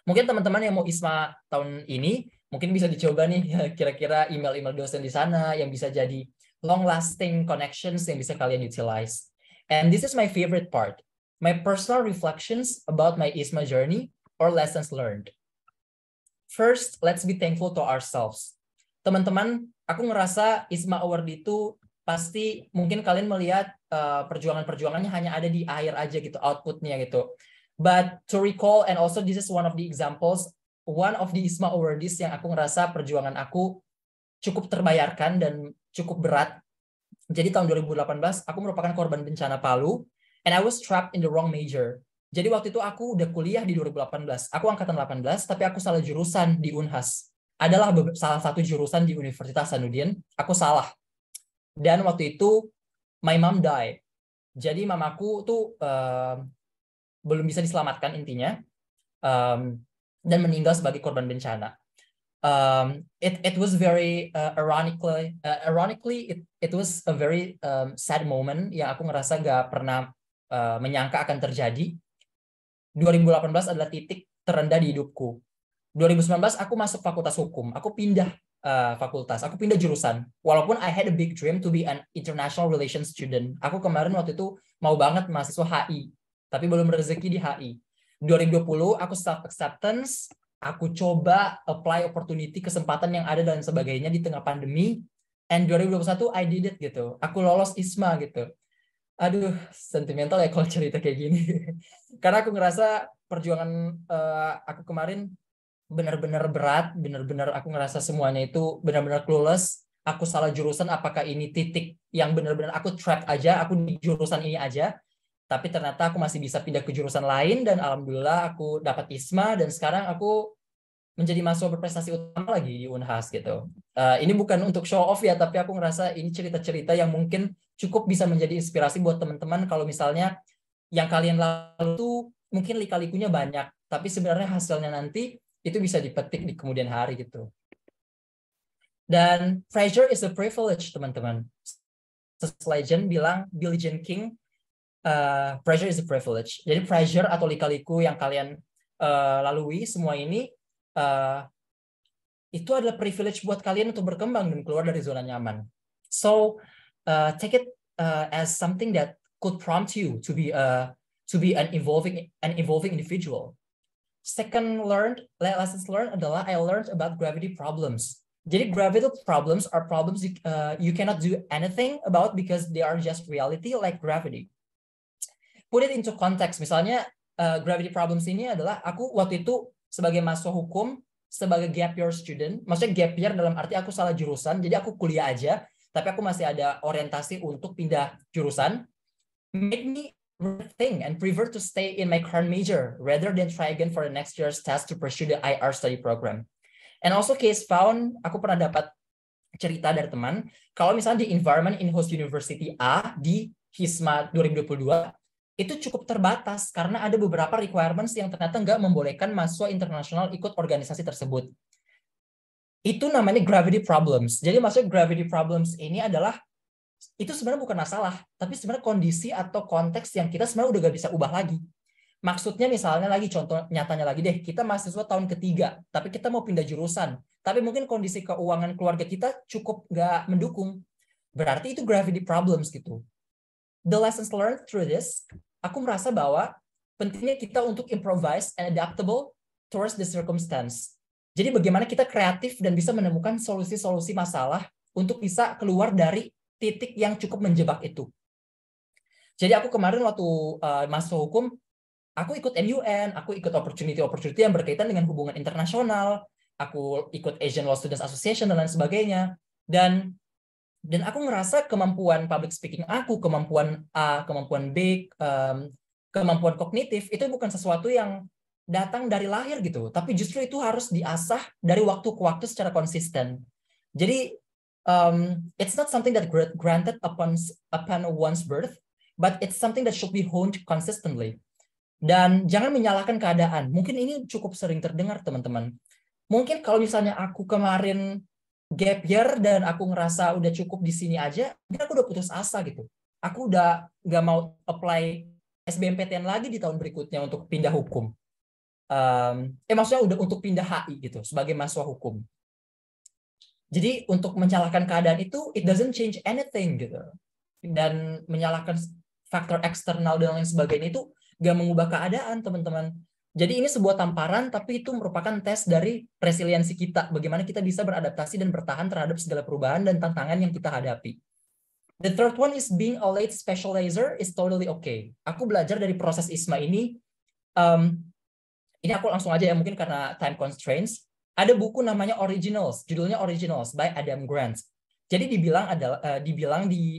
Mungkin teman-teman yang mau ISMA tahun ini, mungkin bisa dicoba nih kira-kira email-email dosen di sana yang bisa jadi long-lasting connections yang bisa kalian utilize. And this is my favorite part, my personal reflections about my ISMA journey or lessons learned. First, let's be thankful to ourselves. Teman-teman, aku ngerasa ISMA Award itu pasti mungkin kalian melihat perjuangan-perjuangannya hanya ada di akhir aja gitu, outputnya gitu. But to recall, and also this is one of the examples, one of the ISMA awardees yang aku ngerasa perjuangan aku cukup terbayarkan dan cukup berat. Jadi tahun 2018 aku merupakan korban bencana Palu and I was trapped in the wrong major. Jadi waktu itu aku udah kuliah di 2018. Aku angkatan 18 tapi aku salah jurusan di Unhas. Adalah salah satu jurusan di Universitas Hasanuddin, aku salah. Dan waktu itu my mom died. Jadi mamaku tuh belum bisa diselamatkan intinya. Dan meninggal sebagai korban bencana. It was very ironically it was a very sad moment yang aku ngerasa gak pernah menyangka akan terjadi. 2018 adalah titik terendah di hidupku. 2019 aku masuk fakultas hukum, aku pindah fakultas, aku pindah jurusan. Walaupun I had a big dream to be an international relations student. Aku kemarin waktu itu mau banget mahasiswa HI, tapi belum rezeki di HI. 2020 aku self acceptance. Aku coba apply opportunity, kesempatan yang ada dan sebagainya di tengah pandemi. And 2021 I did it gitu. Aku lolos ISMA gitu. Aduh, sentimental ya kalau cerita kayak gini. Karena aku ngerasa perjuangan aku kemarin benar-benar berat, benar-benar aku ngerasa semuanya itu benar-benar clueless. Aku salah jurusan, apakah ini titik yang benar-benar aku trap aja, aku di jurusan ini aja. Tapi ternyata aku masih bisa pindah ke jurusan lain dan alhamdulillah aku dapat ISMA dan sekarang aku menjadi mahasiswa berprestasi utama lagi di Unhas gitu. Ini bukan untuk show off ya, tapi aku ngerasa ini cerita-cerita yang mungkin cukup bisa menjadi inspirasi buat teman-teman kalau misalnya yang kalian lalu tuh mungkin lika-likunya banyak, tapi sebenarnya hasilnya nanti itu bisa dipetik di kemudian hari gitu. Dan pressure is a privilege, teman-teman. Legend bilang, Billie Jean King, pressure is a privilege. Jadi pressure atau lika-liku yang kalian lalui semua ini itu adalah privilege buat kalian untuk berkembang dan keluar dari zona nyaman. So take it as something that could prompt you to be an evolving individual. Second lessons learned adalah I learned about gravity problems. Jadi gravity problems are problems you cannot do anything about because they are just reality like gravity. Put it into context. Misalnya gravity problems ini adalah aku waktu itu sebagai mahasiswa hukum, sebagai gap year student, maksudnya gap year dalam arti aku salah jurusan, jadi aku kuliah aja, tapi aku masih ada orientasi untuk pindah jurusan, made me rethink and prefer to stay in my current major rather than try again for the next year's test to pursue the IR study program. And also case found, aku pernah dapat cerita dari teman, kalau misalnya di environment in host university A di HISMA 2022, itu cukup terbatas karena ada beberapa requirements yang ternyata nggak membolehkan mahasiswa internasional ikut organisasi tersebut. Itu namanya gravity problems. Jadi maksudnya gravity problems ini adalah, itu sebenarnya bukan masalah, tapi sebenarnya kondisi atau konteks yang kita sebenarnya udah nggak bisa ubah lagi. Maksudnya misalnya lagi, contoh nyatanya lagi deh, kita mahasiswa tahun ketiga, tapi kita mau pindah jurusan, tapi mungkin kondisi keuangan keluarga kita cukup nggak mendukung. Berarti itu gravity problems gitu. The lessons learned through this, aku merasa bahwa pentingnya kita untuk improvise and adaptable towards the circumstance. Jadi bagaimana kita kreatif dan bisa menemukan solusi-solusi masalah untuk bisa keluar dari titik yang cukup menjebak itu. Jadi aku kemarin waktu mahasiswa hukum, aku ikut MUN, aku ikut opportunity yang berkaitan dengan hubungan internasional, aku ikut Asian Law Students Association dan lain sebagainya. Dan aku ngerasa kemampuan public speaking aku, kemampuan A, kemampuan B, kemampuan kognitif itu bukan sesuatu yang datang dari lahir gitu, tapi justru itu harus diasah dari waktu ke waktu secara konsisten. Jadi it's not something that granted upon one's birth, but it's something that should be honed consistently. Dan jangan menyalahkan keadaan. Mungkin ini cukup sering terdengar teman-teman. Mungkin kalau misalnya aku kemarin gap year dan aku ngerasa udah cukup di sini aja, mungkin aku udah putus asa gitu. Aku udah nggak mau apply SBMPTN lagi di tahun berikutnya untuk pindah hukum. Maksudnya udah untuk pindah HI gitu sebagai mahasiswa hukum. Jadi untuk menyalahkan keadaan itu, it doesn't change anything gitu. Dan menyalahkan faktor eksternal dan lain sebagainya itu nggak mengubah keadaan teman-teman. Jadi ini sebuah tamparan, tapi itu merupakan tes dari resiliensi kita. Bagaimana kita bisa beradaptasi dan bertahan terhadap segala perubahan dan tantangan yang kita hadapi. The third one is being a late specializer is totally okay. Aku belajar dari proses ISMA ini. Ini aku langsung aja ya, mungkin karena time constraints. Ada buku namanya Originals, judulnya Originals by Adam Grant. Jadi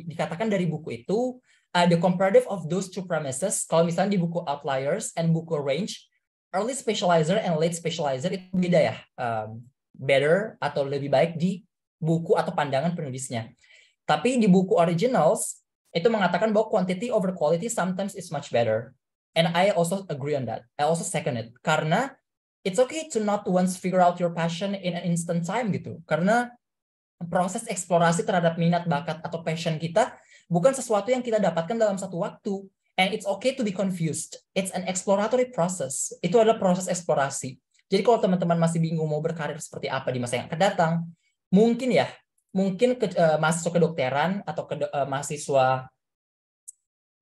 dikatakan dari buku itu, the comparative of those two premises, kalau misalnya di buku Outliers and buku Range, early specializer and late specializer itu beda ya, better atau lebih baik di buku atau pandangan penulisnya. Tapi di buku Originals itu mengatakan bahwa quantity over quality sometimes is much better. And I also agree on that. I also second it. Karena it's okay to not once figure out your passion in an instant time gitu. Karena proses eksplorasi terhadap minat, bakat, atau passion kita bukan sesuatu yang kita dapatkan dalam satu waktu. And it's okay to be confused. It's an exploratory process. Itu adalah proses eksplorasi. Jadi kalau teman-teman masih bingung mau berkarir seperti apa di masa yang akan datang, mungkin mahasiswa kedokteran atau mahasiswa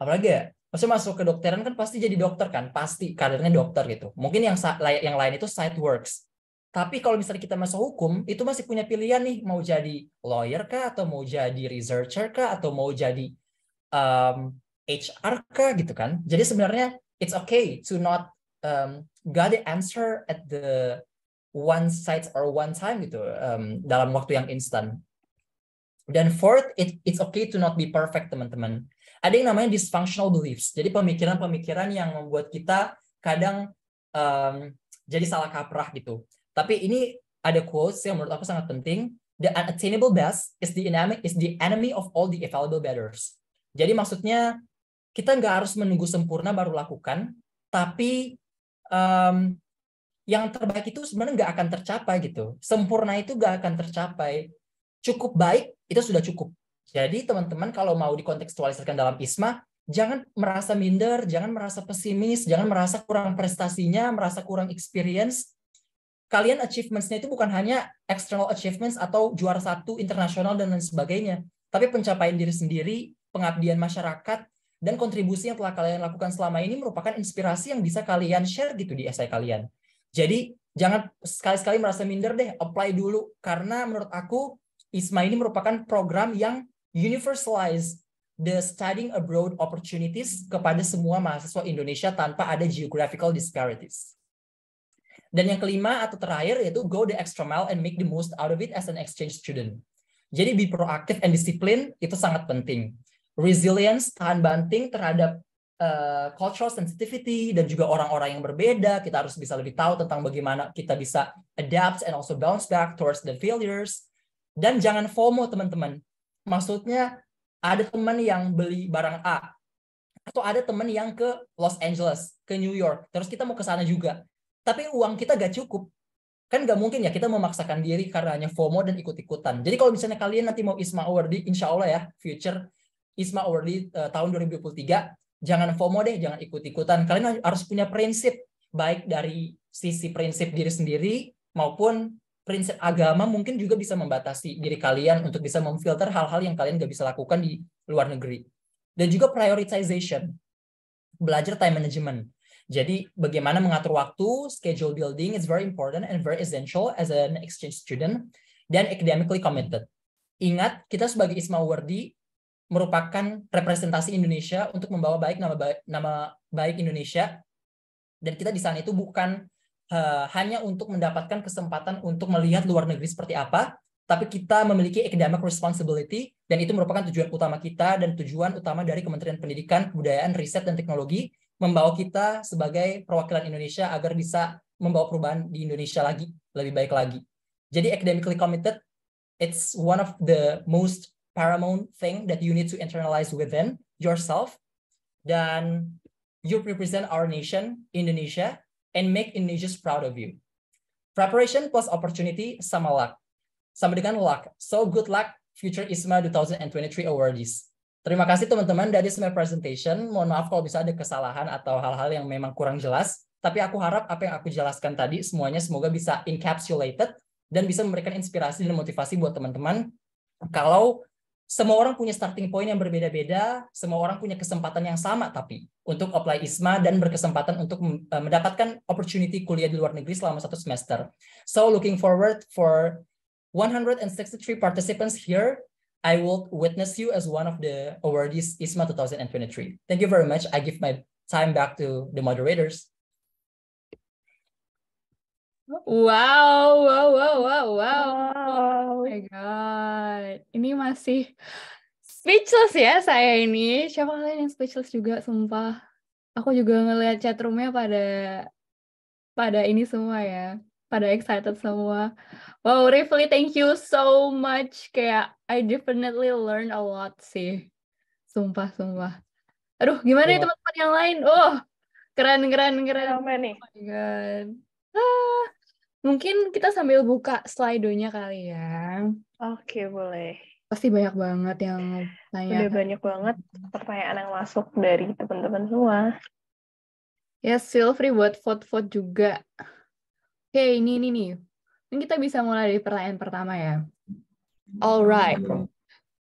apalagi ya? Maksudnya masuk kedokteran kan pasti jadi dokter kan, pasti karirnya dokter gitu. Mungkin yang lain itu side works. Tapi kalau misalnya kita masuk hukum, itu masih punya pilihan nih, mau jadi lawyer kah, atau mau jadi researcher kah, atau mau jadi HR kah gitu kan. Jadi sebenarnya it's okay to not got the answer at the one side or one time gitu, dalam waktu yang instan. Dan fourth, it's okay to not be perfect teman-teman. Ada yang namanya dysfunctional beliefs. Jadi pemikiran-pemikiran yang membuat kita kadang jadi salah kaprah gitu. Tapi ini ada quotes yang menurut aku sangat penting. The unattainable best is the enemy of all the available betters. Jadi maksudnya kita nggak harus menunggu sempurna baru lakukan, tapi yang terbaik itu sebenarnya nggak akan tercapai gitu. Sempurna itu nggak akan tercapai. Cukup baik itu sudah cukup. Jadi teman-teman kalau mau dikontekstualisasikan dalam ISMA, jangan merasa minder, jangan merasa pesimis, jangan merasa kurang prestasinya, merasa kurang experience. kalian achievements-nya itu bukan hanya external achievements atau juara 1 internasional dan lain sebagainya, tapi pencapaian diri sendiri, pengabdian masyarakat, dan kontribusi yang telah kalian lakukan selama ini merupakan inspirasi yang bisa kalian share gitu di essay kalian. Jadi jangan sekali-sekali merasa minder deh, apply dulu. Karena menurut aku, ISMA ini merupakan program yang universalize the studying abroad opportunities kepada semua mahasiswa Indonesia tanpa ada geographical disparities. Dan yang kelima atau terakhir yaitu go the extra mile and make the most out of it as an exchange student. Jadi be proactive and discipline itu sangat penting. Resilience, tahan banting terhadap cultural sensitivity dan juga orang-orang yang berbeda. Kita harus bisa lebih tahu tentang bagaimana kita bisa adapt and also bounce back towards the failures. Dan jangan FOMO teman-teman. Maksudnya ada teman yang beli barang A atau ada teman yang ke Los Angeles, ke New York. Terus kita mau ke sana juga. Tapi uang kita gak cukup. Kan gak mungkin ya kita memaksakan diri karena hanya FOMO dan ikut-ikutan. Jadi kalau misalnya kalian nanti mau ISMA Awardee, insya Allah ya, future ISMA Awardee tahun 2023, jangan FOMO deh, jangan ikut-ikutan. Kalian harus punya prinsip, baik dari sisi prinsip diri sendiri, maupun prinsip agama mungkin juga bisa membatasi diri kalian untuk bisa memfilter hal-hal yang kalian gak bisa lakukan di luar negeri. Dan juga prioritization, belajar time management. Jadi bagaimana mengatur waktu, schedule building is very important and very essential as an exchange student, dan academically committed. Ingat, kita sebagai ISMA Awardee merupakan representasi Indonesia untuk membawa nama baik Indonesia, dan kita di sana itu bukan hanya untuk mendapatkan kesempatan untuk melihat luar negeri seperti apa, tapi kita memiliki academic responsibility, dan itu merupakan tujuan utama kita dan tujuan utama dari Kementerian Pendidikan, Kebudayaan, Riset, dan Teknologi, membawa kita sebagai perwakilan Indonesia agar bisa membawa perubahan di Indonesia lagi, lebih baik lagi. Jadi academically committed, it's one of the most paramount thing that you need to internalize within yourself. Dan you represent our nation, Indonesia, and make Indonesia proud of you. Preparation plus opportunity sama luck. Sama dengan luck. So good luck, future ISMA 2023 awardees. Terima kasih teman-teman dari semua presentation. Mohon maaf kalau bisa ada kesalahan atau hal-hal yang memang kurang jelas. Tapi aku harap apa yang aku jelaskan tadi semuanya semoga bisa encapsulated dan bisa memberikan inspirasi dan motivasi buat teman-teman. Kalau semua orang punya starting point yang berbeda-beda, semua orang punya kesempatan yang sama tapi untuk apply ISMA dan berkesempatan untuk mendapatkan opportunity kuliah di luar negeri selama 1 semester. So looking forward for 163 participants here. I will witness you as one of the awardees ISMA 2023. Thank you very much. I give my time back to the moderators. Wow. Oh my God. Ini masih speechless ya saya ini. Siapa kalian yang speechless juga, sumpah. Aku juga ngelihat chatroomnya pada ini semua ya. Pada excited semua. Wow, Rifli, thank you so much. Kayak I definitely learned a lot sih. Sumpah. Aduh, gimana nih teman-teman yang lain? Oh, keren. Ramai nih. Oh my God. Mungkin kita sambil buka Slido-nya kali ya. Oke, boleh. Pasti banyak banget yang tanya. Udah banyak banget pertanyaan yang masuk dari teman-teman semua. Yes, feel free buat vote-vote juga. Oke, ini nih. Mungkin kita bisa mulai dari pertanyaan pertama ya. Alright.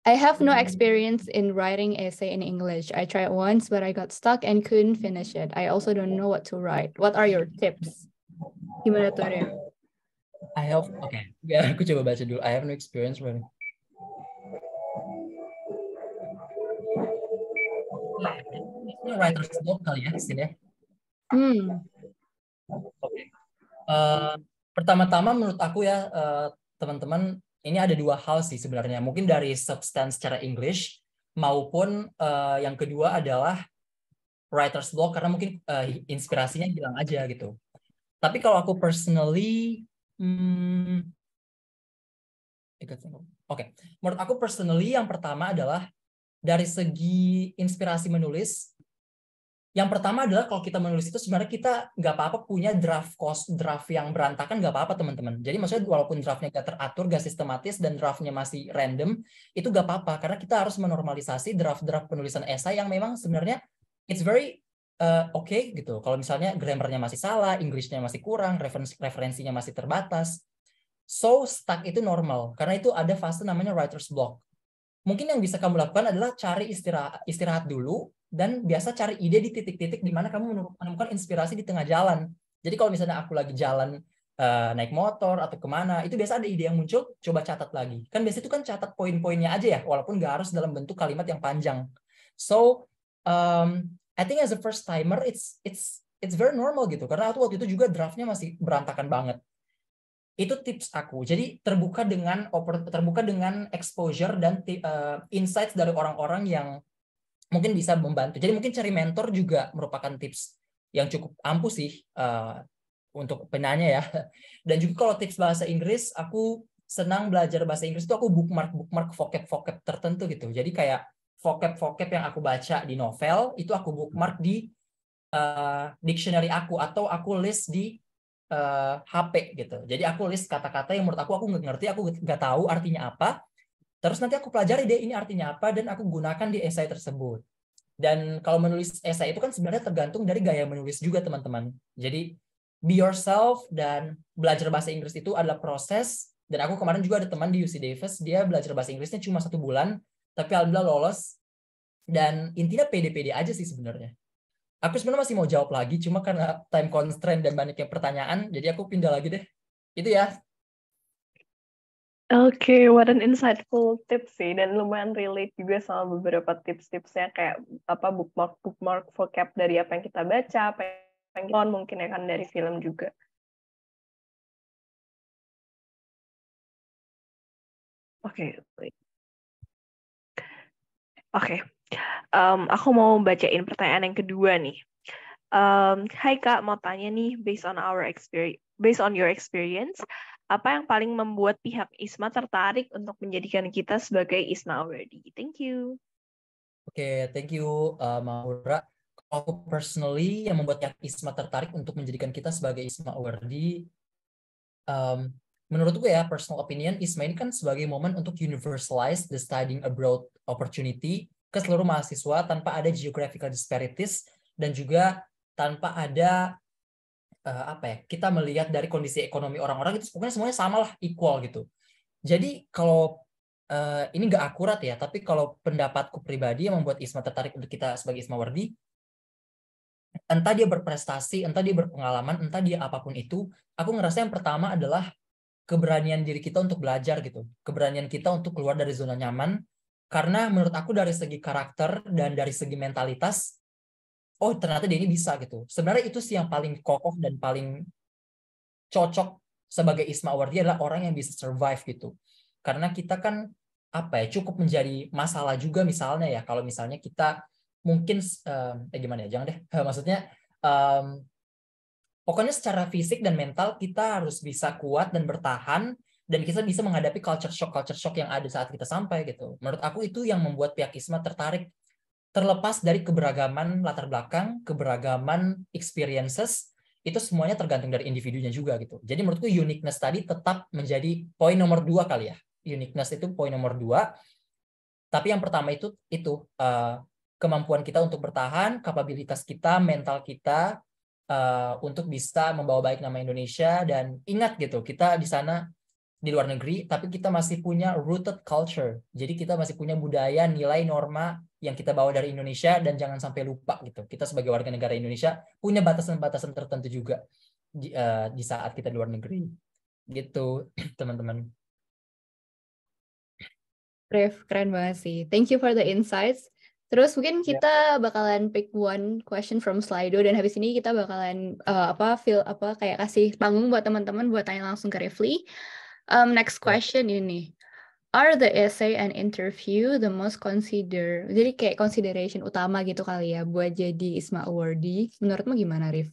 I have no experience in writing essay in English. I tried once, but I got stuck and couldn't finish it. I also don't know what to write. What are your tips? Gimana tuh, Ria? Aku coba baca dulu. I have no experience writing. Ini writer's block kali ya, sini ya. Oke. Pertama-tama menurut aku ya, teman-teman, ini ada dua hal sih sebenarnya. Mungkin dari substance secara English, maupun yang kedua adalah writer's block, karena mungkin inspirasinya hilang aja gitu. Tapi kalau aku personally, menurut aku personally yang pertama adalah dari segi inspirasi menulis. Yang pertama adalah kalau kita menulis itu sebenarnya kita nggak apa-apa punya draft yang berantakan, nggak apa-apa teman-teman. Jadi maksudnya walaupun draftnya nggak teratur, nggak sistematis, dan draftnya masih random, itu nggak apa-apa karena kita harus menormalisasi draft-draft penulisan esai yang memang sebenarnya it's very oke gitu. Kalau misalnya grammarnya masih salah, Englishnya masih kurang, referensinya masih terbatas, so stuck itu normal. Karena itu ada fase namanya writer's block. Mungkin yang bisa kamu lakukan adalah cari istirahat dulu, dan biasa cari ide di titik-titik di mana kamu menemukan inspirasi di tengah jalan. Jadi kalau misalnya aku lagi jalan naik motor atau kemana, itu biasa ada ide yang muncul, coba catat lagi. Kan biasa itu kan catat poin-poinnya aja ya, walaupun nggak harus dalam bentuk kalimat yang panjang. So I think as a first timer it's very normal gitu, karena aku waktu itu juga draftnya masih berantakan banget. Itu tips aku. Jadi terbuka dengan exposure dan insights dari orang-orang yang mungkin bisa membantu. Jadi mungkin cari mentor juga merupakan tips yang cukup ampuh sih untuk penanya ya. Dan juga kalau tips bahasa Inggris, aku senang belajar bahasa Inggris itu aku bookmark vocab tertentu gitu. Jadi kayak vocab yang aku baca di novel itu aku bookmark di dictionary aku, atau aku list di HP gitu. Jadi aku list kata-kata yang menurut aku nggak ngerti, aku nggak tahu artinya apa. Terus nanti aku pelajari deh ini artinya apa, dan aku gunakan di esai tersebut. Dan kalau menulis esai itu kan sebenarnya tergantung dari gaya menulis juga teman-teman. Jadi be yourself, dan belajar bahasa Inggris itu adalah proses. Dan aku kemarin juga ada teman di UC Davis, dia belajar bahasa Inggrisnya cuma 1 bulan, tapi alhamdulillah lolos. Dan intinya pede-pede aja sih sebenarnya. Aku sebenarnya masih mau jawab lagi, cuma karena time constraint dan banyaknya pertanyaan, jadi aku pindah lagi deh. Itu ya. Oke, what an insightful tips sih, dan lumayan relate juga sama beberapa tips-tipsnya kayak apa bookmark vocab dari apa yang kita baca, apa yang kita mungkin ya kan dari film juga. Oke. Aku mau bacain pertanyaan yang kedua nih. Hai Kak, mau tanya nih, based on your experience, apa yang paling membuat pihak ISMA tertarik untuk menjadikan kita sebagai ISMA Awardee? Thank you. Oke, thank you Maura. Aku personally yang membuat pihak ISMA tertarik untuk menjadikan kita sebagai ISMA Awardee, menurutku ya, personal opinion, ISMA ini kan sebagai momen untuk universalize the studying abroad opportunity ke seluruh mahasiswa tanpa ada geographical disparities, dan juga tanpa ada kita melihat dari kondisi ekonomi orang-orang itu pokoknya semuanya sama lah, equal gitu. Jadi kalau ini nggak akurat ya, tapi kalau pendapatku pribadi yang membuat ISMA tertarik untuk kita sebagai ISMA Awardee, entah dia berprestasi, entah dia berpengalaman, entah dia apapun itu, aku ngerasa yang pertama adalah keberanian diri kita untuk belajar gitu, keberanian kita untuk keluar dari zona nyaman, karena menurut aku dari segi karakter dan dari segi mentalitas, oh ternyata dia ini bisa gitu. Sebenarnya itu sih yang paling kokoh dan paling cocok sebagai ISMA Awardee adalah orang yang bisa survive gitu. Karena kita kan cukup menjadi masalah juga misalnya ya, kalau misalnya kita mungkin gimana ya, jangan deh. Maksudnya pokoknya secara fisik dan mental kita harus bisa kuat dan bertahan, dan kita bisa menghadapi culture shock yang ada saat kita sampai gitu. Menurut aku itu yang membuat pihak ISMA tertarik. Terlepas dari keberagaman latar belakang, keberagaman experiences, itu semuanya tergantung dari individunya juga gitu. Jadi menurutku uniqueness tadi tetap menjadi poin nomor 2 kali ya. Uniqueness itu poin nomor 2. Tapi yang pertama itu kemampuan kita untuk bertahan, kapabilitas kita, mental kita untuk bisa membawa baik nama Indonesia. Dan ingat gitu, kita di sana di luar negeri, tapi kita masih punya rooted culture. Jadi kita masih punya budaya, nilai, norma yang kita bawa dari Indonesia, dan jangan sampai lupa gitu. Kita sebagai warga negara Indonesia punya batasan-batasan tertentu juga di saat kita di luar negeri. Gitu, teman-teman. Ref, keren banget sih. Thank you for the insights. Terus mungkin kita bakalan pick one question from Slido, dan habis ini kita bakalan kayak kasih panggung buat teman-teman buat tanya langsung ke Rifli. Next question ini. Are the essay and interview the most jadi kayak consideration utama gitu kali ya buat jadi ISMA Awardee? Menurutmu gimana, Rif?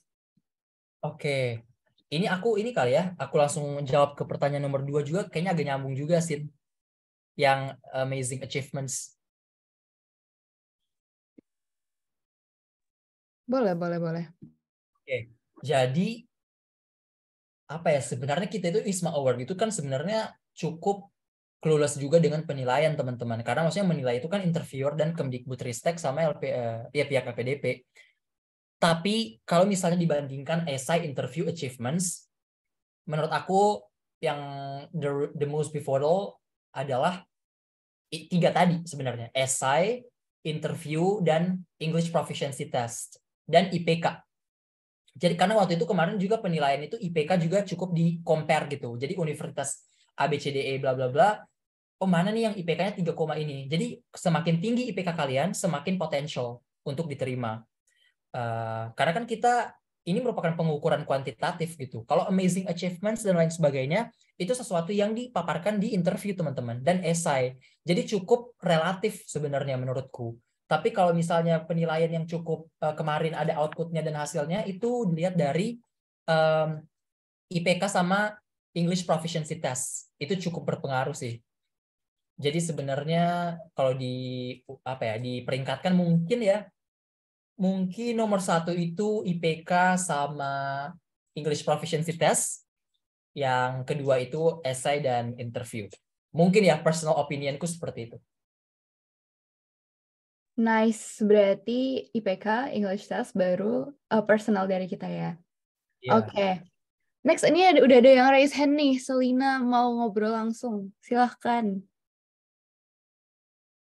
Oke. Ini kali ya, aku langsung jawab ke pertanyaan nomor 2 juga, kayaknya agak nyambung juga sih. Yang amazing achievements. Boleh. Oke. Jadi sebenarnya kita itu ISMA Award itu kan sebenarnya cukup clueless juga dengan penilaian teman-teman, karena maksudnya menilai itu kan interviewer dan Kemdikbudristek sama pihak LPDP. Tapi kalau misalnya dibandingkan essay, interview, achievements, menurut aku yang the most pivotal adalah 3 tadi sebenarnya. Essay, interview, dan English Proficiency Test. Dan IPK. Jadi karena waktu itu kemarin juga penilaian itu IPK juga cukup di compare gitu. Jadi universitas ABCDE bla bla bla, oh mana nih yang IPK-nya 3, ini. Jadi semakin tinggi IPK kalian, semakin potensial untuk diterima. Karena kan kita ini merupakan pengukuran kuantitatif gitu. Kalau amazing achievements dan lain sebagainya, itu sesuatu yang dipaparkan di interview teman-teman dan esai. Jadi cukup relatif sebenarnya menurutku. Tapi kalau misalnya penilaian yang cukup kemarin ada outputnya dan hasilnya, itu dilihat dari IPK sama English Proficiency Test. Itu cukup berpengaruh sih. Jadi sebenarnya kalau diperingkatkan mungkin nomor 1 itu IPK sama English Proficiency Test. Yang kedua itu essay dan interview. Mungkin ya personal opinionku seperti itu. Nice, berarti IPK, English Test, baru personal dari kita ya. Yeah. Oke. Next, ini udah ada yang raise hand nih. Selina mau ngobrol langsung. Silahkan.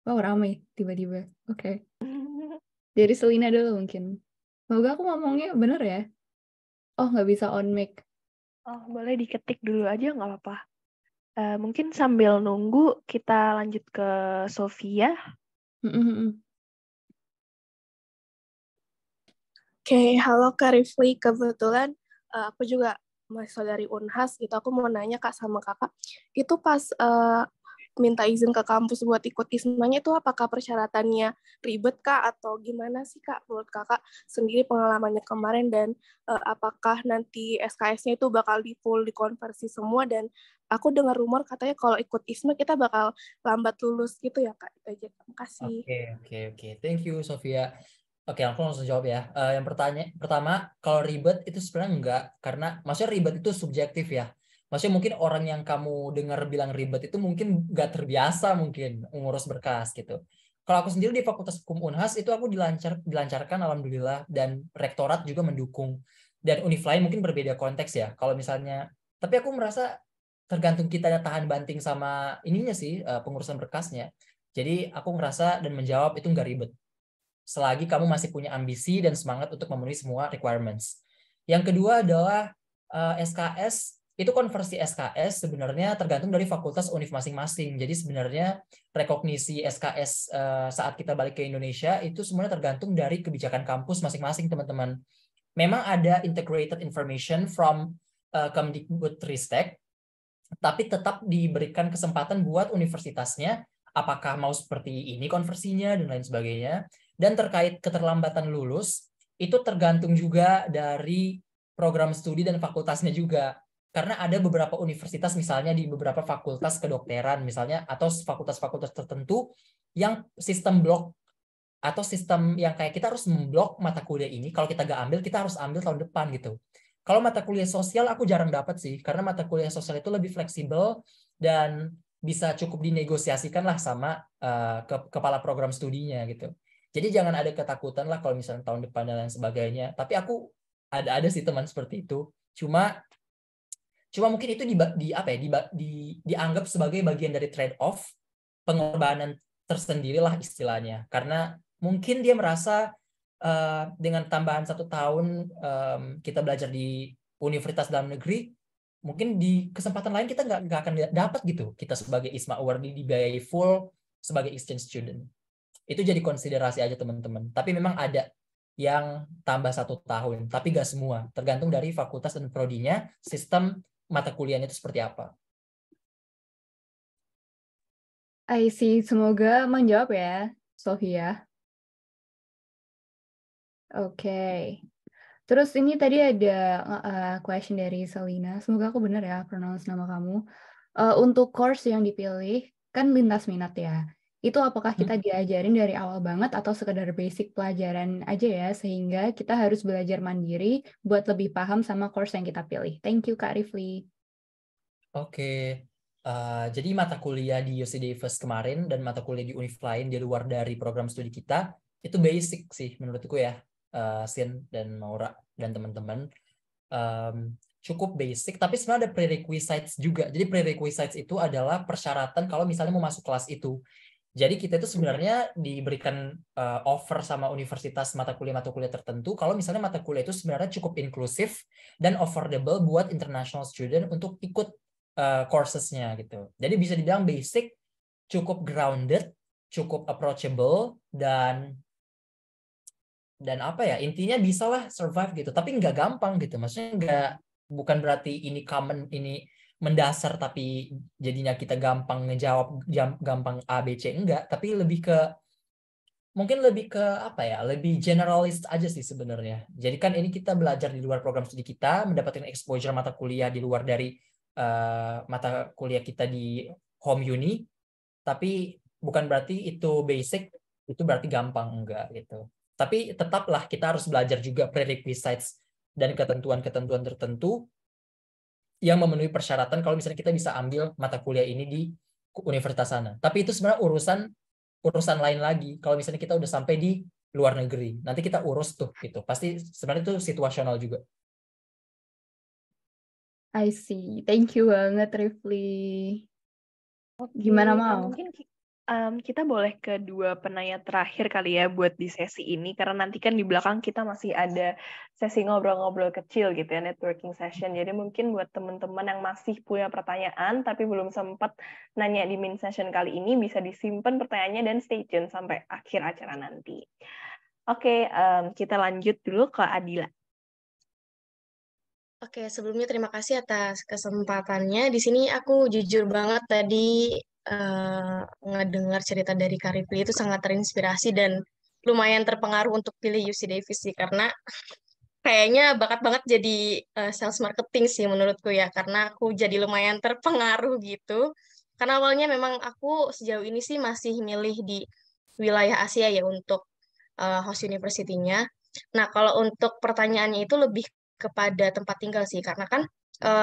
Wow, ramai tiba-tiba. Oke. Dari Selina dulu mungkin. Semoga aku ngomongnya bener ya. Oh, nggak bisa on mic. Oh, boleh diketik dulu aja, nggak apa-apa. Mungkin sambil nunggu, kita lanjut ke Sofia. Oke, halo Kak Rifli. Kebetulan aku juga mahasiswa dari Unhas, gitu. Aku mau nanya Kak sama Kakak, itu pas minta izin ke kampus buat ikut ISMA-nya itu apakah persyaratannya ribet Kak atau gimana sih Kak menurut Kakak sendiri pengalamannya kemarin, dan apakah nanti SKS-nya itu bakal full dikonversi semua, dan aku dengar rumor katanya kalau ikut ISMA kita bakal lambat lulus gitu ya Kak. Itu aja. Terima kasih. Oke. Thank you Sofia. Oke, aku langsung jawab ya. Yang pertama, kalau ribet itu sebenarnya enggak, karena maksudnya ribet itu subjektif ya. Maksudnya mungkin orang yang kamu dengar bilang ribet itu mungkin nggak terbiasa mungkin ngurus berkas gitu. Kalau aku sendiri di Fakultas Hukum Unhas itu aku dilancarkan alhamdulillah, dan rektorat juga mendukung. Dan univ lain mungkin berbeda konteks ya. Kalau misalnya, tapi aku merasa tergantung kita tahan banting sama ininya sih, pengurusan berkasnya. Jadi aku ngerasa dan menjawab itu nggak ribet, selagi kamu masih punya ambisi dan semangat untuk memenuhi semua requirements. Yang kedua adalah SKS. Itu konversi SKS sebenarnya tergantung dari fakultas univ masing-masing. Jadi sebenarnya rekognisi SKS saat kita balik ke Indonesia itu sebenarnya tergantung dari kebijakan kampus masing-masing, teman-teman. Memang ada integrated information from Kemdikbudristek, tapi tetap diberikan kesempatan buat universitasnya apakah mau seperti ini konversinya dan lain sebagainya. Dan terkait keterlambatan lulus, itu tergantung juga dari program studi dan fakultasnya juga. Karena ada beberapa universitas, misalnya di beberapa fakultas kedokteran misalnya, atau fakultas-fakultas tertentu yang sistem blok, atau sistem yang kayak kita harus memblok mata kuliah ini, kalau kita nggak ambil, kita harus ambil tahun depan gitu. Kalau mata kuliah sosial aku jarang dapat sih, karena mata kuliah sosial itu lebih fleksibel dan bisa cukup dinegosiasikan lah sama kepala program studinya gitu. Jadi jangan ada ketakutan lah kalau misalnya tahun depan dan lain sebagainya. Tapi aku ada sih teman seperti itu. Cuma mungkin itu dianggap sebagai bagian dari trade off, pengorbanan tersendiri lah istilahnya. Karena mungkin dia merasa dengan tambahan 1 tahun kita belajar di universitas dalam negeri, mungkin di kesempatan lain kita nggak akan dapat gitu. Kita sebagai ISMA awardee dibiayai full sebagai exchange student. Itu jadi konsiderasi aja teman-teman. Tapi memang ada yang tambah 1 tahun, tapi nggak semua. Tergantung dari fakultas dan prodinya, sistem mata kuliahnya itu seperti apa. I see. Semoga menjawab ya, Sofia. Oke. Terus ini tadi ada question dari Selina. Semoga aku benar ya pronounce nama kamu. Untuk course yang dipilih, kan lintas minat ya. Itu apakah kita diajarin dari awal banget atau sekedar basic pelajaran aja ya, sehingga kita harus belajar mandiri buat lebih paham sama course yang kita pilih. Thank you, Kak Rifli. Oke. Jadi mata kuliah di UC Davis kemarin dan mata kuliah di univ lain di luar dari program studi kita, itu basic sih menurutku ya. Sin dan Maura dan teman-teman. Cukup basic, tapi sebenarnya ada prerequisites juga. Jadi prerequisites itu adalah persyaratan kalau misalnya mau masuk kelas itu. Jadi kita itu sebenarnya diberikan offer sama universitas mata kuliah tertentu kalau misalnya mata kuliah itu sebenarnya cukup inklusif dan affordable buat international student untuk ikut coursesnya gitu. Jadi bisa dibilang basic, cukup grounded, cukup approachable, dan apa ya, intinya bisa lah survive gitu. Tapi nggak gampang gitu. Maksudnya bukan berarti ini common, ini mendasar tapi jadinya kita gampang ngejawab, gampang A, B, C, enggak. Tapi mungkin lebih ke apa ya, lebih generalis aja sih sebenarnya. Jadi kan ini kita belajar di luar program studi kita, mendapatkan exposure mata kuliah di luar dari mata kuliah kita di home uni, tapi bukan berarti itu basic, itu berarti gampang, enggak gitu. Tapi tetaplah kita harus belajar juga prerequisites dan ketentuan-ketentuan tertentu yang memenuhi persyaratan kalau misalnya kita bisa ambil mata kuliah ini di universitas sana. Tapi itu sebenarnya urusan lain lagi. Kalau misalnya kita udah sampai di luar negeri, nanti kita urus tuh gitu. Pasti sebenarnya itu situasional juga. I see. Thank you banget, Rifli. Gimana mau? Mungkin kita boleh ke dua penanya terakhir kali ya buat di sesi ini, karena nanti kan di belakang kita masih ada sesi ngobrol-ngobrol kecil gitu ya, networking session. Jadi mungkin buat teman-teman yang masih punya pertanyaan tapi belum sempat nanya di main session kali ini, bisa disimpan pertanyaannya dan stay tune sampai akhir acara nanti. Oke, kita lanjut dulu ke Adila. Oke, sebelumnya terima kasih atas kesempatannya. Di sini aku jujur banget tadi ngedengar cerita dari Kak Rifli itu sangat terinspirasi dan lumayan terpengaruh untuk pilih UC Davis sih, karena kayaknya bakat banget jadi sales marketing sih menurutku ya, karena aku jadi lumayan terpengaruh gitu. Karena awalnya memang aku sejauh ini sih masih milih di wilayah Asia ya untuk host university-nya. Nah, kalau untuk pertanyaannya itu lebih kepada tempat tinggal sih, karena kan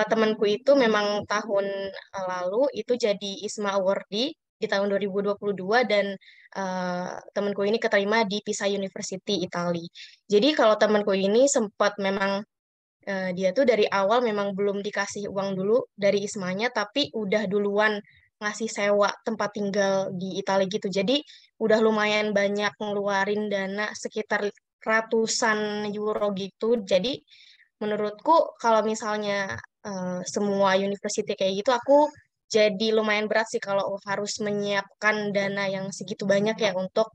temanku itu memang tahun lalu itu jadi ISMA awardee di tahun 2022 dan temanku ini keterima di Pisa University Italia. Jadi kalau temanku ini sempat memang dia tuh dari awal memang belum dikasih uang dulu dari ISMA-nya, tapi udah duluan ngasih sewa tempat tinggal di Italia gitu. Jadi udah lumayan banyak ngeluarin dana sekitar ratusan euro gitu. Jadi menurutku kalau misalnya semua university kayak gitu, aku jadi lumayan berat sih kalau harus menyiapkan dana yang segitu banyak ya untuk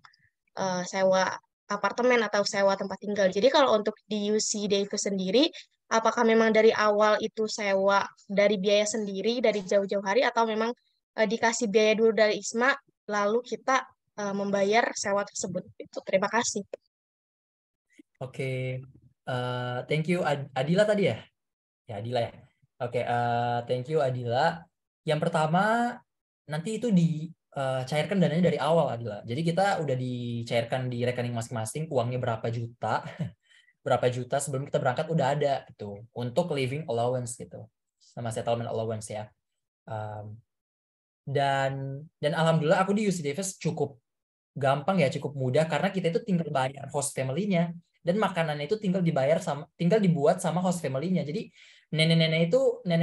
sewa apartemen atau sewa tempat tinggal. Jadi kalau untuk di UC Davis sendiri, apakah memang dari awal itu sewa dari biaya sendiri dari jauh-jauh hari atau memang dikasih biaya dulu dari ISMA lalu kita membayar sewa tersebut? Itu. Terima kasih. Oke. Thank you Adila tadi ya? Ya Adila ya. Oke, thank you Adila. Yang pertama, nanti itu dicairkan dananya dari awal Adila. Jadi kita udah dicairkan di rekening masing-masing uangnya berapa juta. Berapa juta sebelum kita berangkat udah ada gitu. Untuk living allowance gitu. Sama settlement allowance ya. Dan alhamdulillah aku di UC Davis cukup gampang ya, cukup mudah karena kita itu tinggal bayar host family-nya dan makanannya itu tinggal dibuat sama host family-nya. Jadi nenek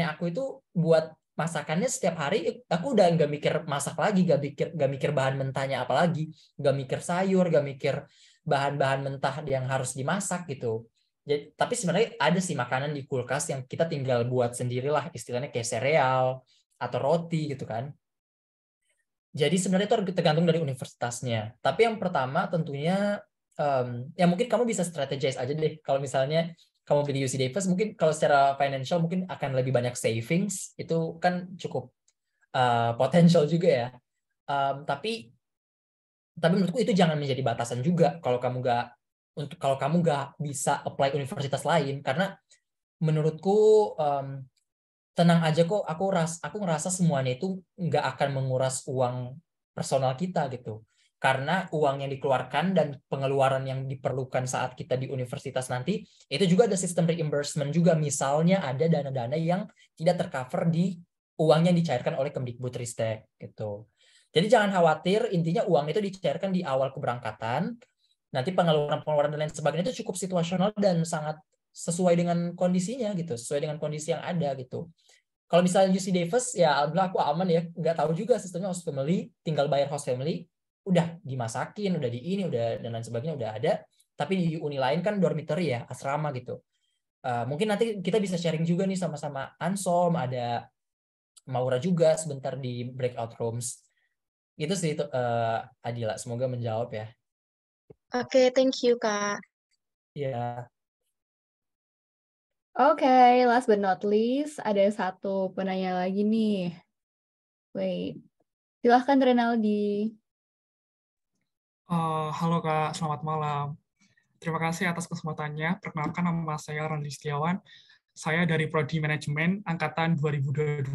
aku itu buat masakannya setiap hari, aku udah nggak mikir masak lagi, nggak mikir bahan mentahnya apa lagi, nggak mikir sayur, nggak mikir bahan-bahan mentah yang harus dimasak gitu. Jadi, tapi sebenarnya ada sih makanan di kulkas yang kita tinggal buat sendirilah, istilahnya kayak sereal atau roti gitu kan. Jadi sebenarnya itu tergantung dari universitasnya. Tapi yang pertama tentunya ya mungkin kamu bisa strategize aja deh. Kalau misalnya kamu beli UC Davis, mungkin kalau secara financial mungkin akan lebih banyak savings. Itu kan cukup potensial juga ya. Tapi menurutku itu jangan menjadi batasan juga kalau kamu nggak bisa apply universitas lain, karena menurutku tenang aja kok, aku ngerasa semuanya itu nggak akan menguras uang personal kita gitu. Karena uang yang dikeluarkan dan pengeluaran yang diperlukan saat kita di universitas nanti, itu juga ada sistem reimbursement juga. Misalnya ada dana-dana yang tidak tercover di uang yang dicairkan oleh Kemdikbudristek gitu. Jadi jangan khawatir, intinya uang itu dicairkan di awal keberangkatan. nanti pengeluaran dan lain sebagainya itu cukup situasional dan sangat sesuai dengan kondisinya gitu, sesuai dengan kondisi yang ada gitu. Kalau misalnya UC Davis, ya alhamdulillah aku aman ya, nggak tahu juga sistemnya host family, tinggal bayar host family, udah dimasakin, udah di ini, udah dan lain sebagainya udah ada. Tapi di uni lain kan dormitory ya, asrama gitu. Mungkin nanti kita bisa sharing juga nih sama-sama Ansom, ada Maura juga sebentar di breakout rooms. Itu sih Adila, semoga menjawab ya. Oke, thank you, Kak. Ya. Oke, last but not least, ada satu penanya lagi nih. Wait, silahkan Renaldi. Halo Kak, selamat malam. Terima kasih atas kesempatannya. Perkenalkan, nama saya Randy Setiawan. Saya dari Prodi Manajemen Angkatan 2022.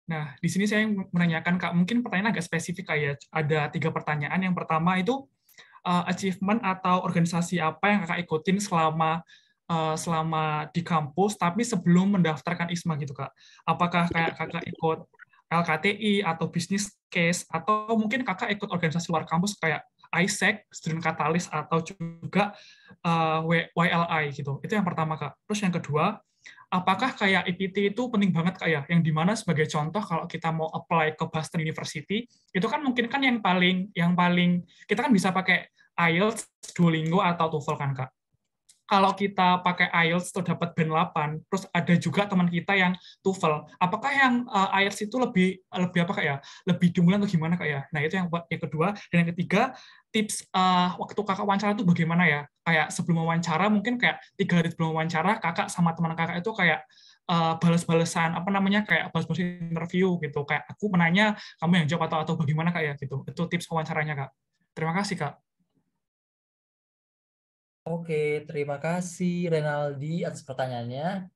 Nah, di sini saya menanyakan, Kak, mungkin pertanyaan agak spesifik, Kak, ya. Ada 3 pertanyaan. Yang pertama itu, achievement atau organisasi apa yang Kakak ikutin selama di kampus, tapi sebelum mendaftarkan ISMA gitu, Kak. Apakah kayak Kakak ikut LKTI atau business case, atau mungkin Kakak ikut organisasi luar kampus kayak ISEC, Student Catalyst, atau juga YLI gitu. Itu yang pertama, Kak. Terus yang kedua, apakah kayak IPT itu penting banget, Kak, ya? Yang dimana sebagai contoh kalau kita mau apply ke Boston University, itu kan mungkin kan yang paling kita kan bisa pakai IELTS, Duolingo, atau TOEFL kan, Kak. Kalau kita pakai IELTS tuh dapat band 8, terus ada juga teman kita yang TOEFL. Apakah yang IELTS itu lebih apa, Kak, ya? Lebih diunggulkan atau gimana, Kak, ya? Nah, itu yang kedua. Dan yang ketiga, tips waktu Kakak wawancara itu bagaimana ya? Kayak sebelum wawancara, mungkin kayak 3 hari sebelum wawancara, Kakak sama teman Kakak itu kayak balas-balasan, kayak balas-balas interview gitu. Kayak aku menanya, kamu yang jawab atau bagaimana, Kak, ya? Gitu. Itu tips wawancaranya, Kak. Terima kasih, Kak. Oke, terima kasih Renaldi atas pertanyaannya.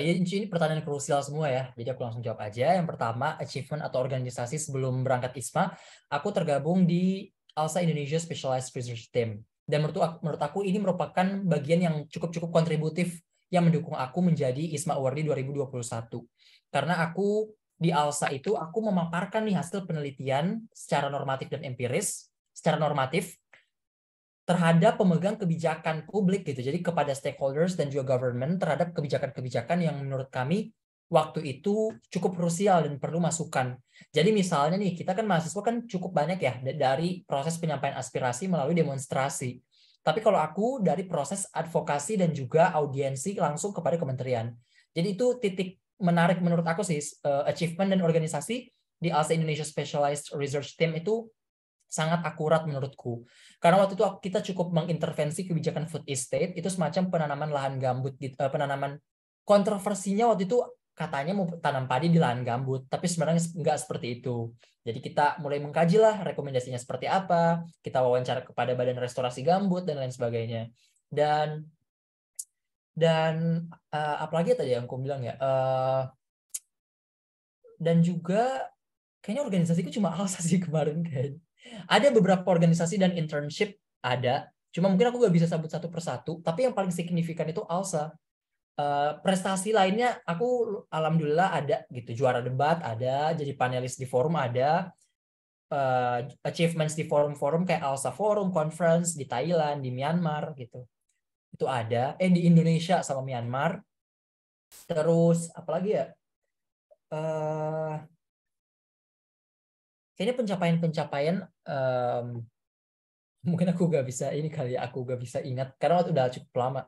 Ini pertanyaan krusial semua ya, jadi aku langsung jawab aja. Yang pertama, achievement atau organisasi sebelum berangkat ISMA, aku tergabung di ALSA Indonesia Specialized Research Team. Dan menurut aku ini merupakan bagian yang cukup kontributif yang mendukung aku menjadi ISMA Awardee 2021. Karena aku di ALSA itu, aku memaparkan nih hasil penelitian secara normatif dan empiris, secara normatif, terhadap pemegang kebijakan publik gitu. Jadi kepada stakeholders dan juga government terhadap kebijakan-kebijakan yang menurut kami waktu itu cukup krusial dan perlu masukan. Jadi misalnya nih, kita kan mahasiswa kan cukup banyak ya dari proses penyampaian aspirasi melalui demonstrasi. Tapi kalau aku dari proses advokasi dan juga audiensi langsung kepada kementerian. Jadi itu titik menarik menurut aku sih, achievement dan organisasi di ALSA Indonesia Specialized Research Team itu sangat akurat menurutku. Karena waktu itu kita cukup mengintervensi kebijakan food estate, itu semacam penanaman lahan gambut, penanaman kontroversinya waktu itu katanya mau tanam padi di lahan gambut, tapi sebenarnya nggak seperti itu. Jadi kita mulai mengkaji lah rekomendasinya seperti apa, kita wawancara kepada Badan Restorasi Gambut dan lain sebagainya. Dan apalagi tadi yang aku bilang ya, dan juga kayaknya organisasiku cuma ALSA sih kemarin kan. Ada beberapa organisasi dan internship ada, cuma mungkin aku nggak bisa sebut satu persatu, tapi yang paling signifikan itu ALSA. Prestasi lainnya aku alhamdulillah ada gitu, juara debat ada, jadi panelis di forum ada, achievements di forum-forum kayak ALSA Forum, conference di Thailand, di Myanmar gitu. Itu ada, di Indonesia sama Myanmar. Terus apalagi ya? Kayaknya pencapaian mungkin aku gak bisa aku gak bisa ingat karena waktu udah cukup lama.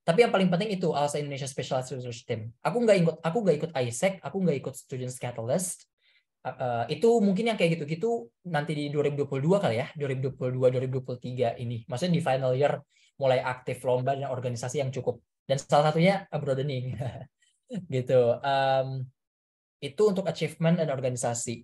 Tapi yang paling penting itu ALSA Indonesia Specialized Research Team. Aku nggak ikut ISEC, aku nggak ikut Students Catalyst. Itu mungkin yang kayak gitu-gitu nanti di 2022 kali ya, 2022-2023 ini. Maksudnya di final year mulai aktif lomba dan organisasi yang cukup. Dan salah satunya broadening gitu. Itu untuk achievement dan organisasi.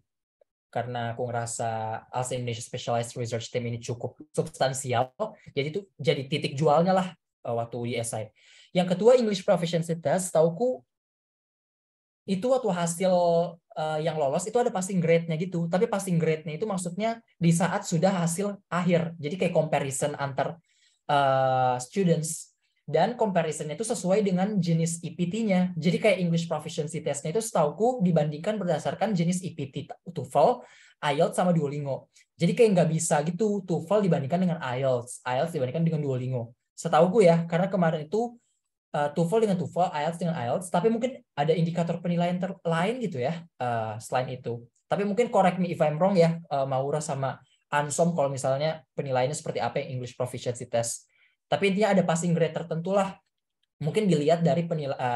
Karena aku ngerasa ALSA Indonesia Specialized Research Team ini cukup substansial, jadi itu jadi titik jualnya lah waktu di SI. Yang kedua, English Proficiency Test, tauku itu waktu hasil yang lolos itu ada passing grade-nya gitu, tapi passing grade-nya itu maksudnya di saat sudah hasil akhir, jadi kayak comparison antar students. dan comparisonnya itu sesuai dengan jenis EPT-nya. Jadi kayak English Proficiency Test-nya itu setauku dibandingkan berdasarkan jenis EPT TOEFL, IELTS sama Duolingo. Jadi kayak nggak bisa gitu TOEFL dibandingkan dengan IELTS, IELTS dibandingkan dengan Duolingo. Setauku ya, karena kemarin itu TOEFL dengan TOEFL, IELTS dengan IELTS, tapi mungkin ada indikator penilaian lain gitu ya selain itu. Tapi mungkin correct me if I'm wrong ya, Maura sama Ansom kalau misalnya penilaiannya seperti apa yang English Proficiency Test. Tapi intinya ada passing grade tertentu lah. Mungkin dilihat dari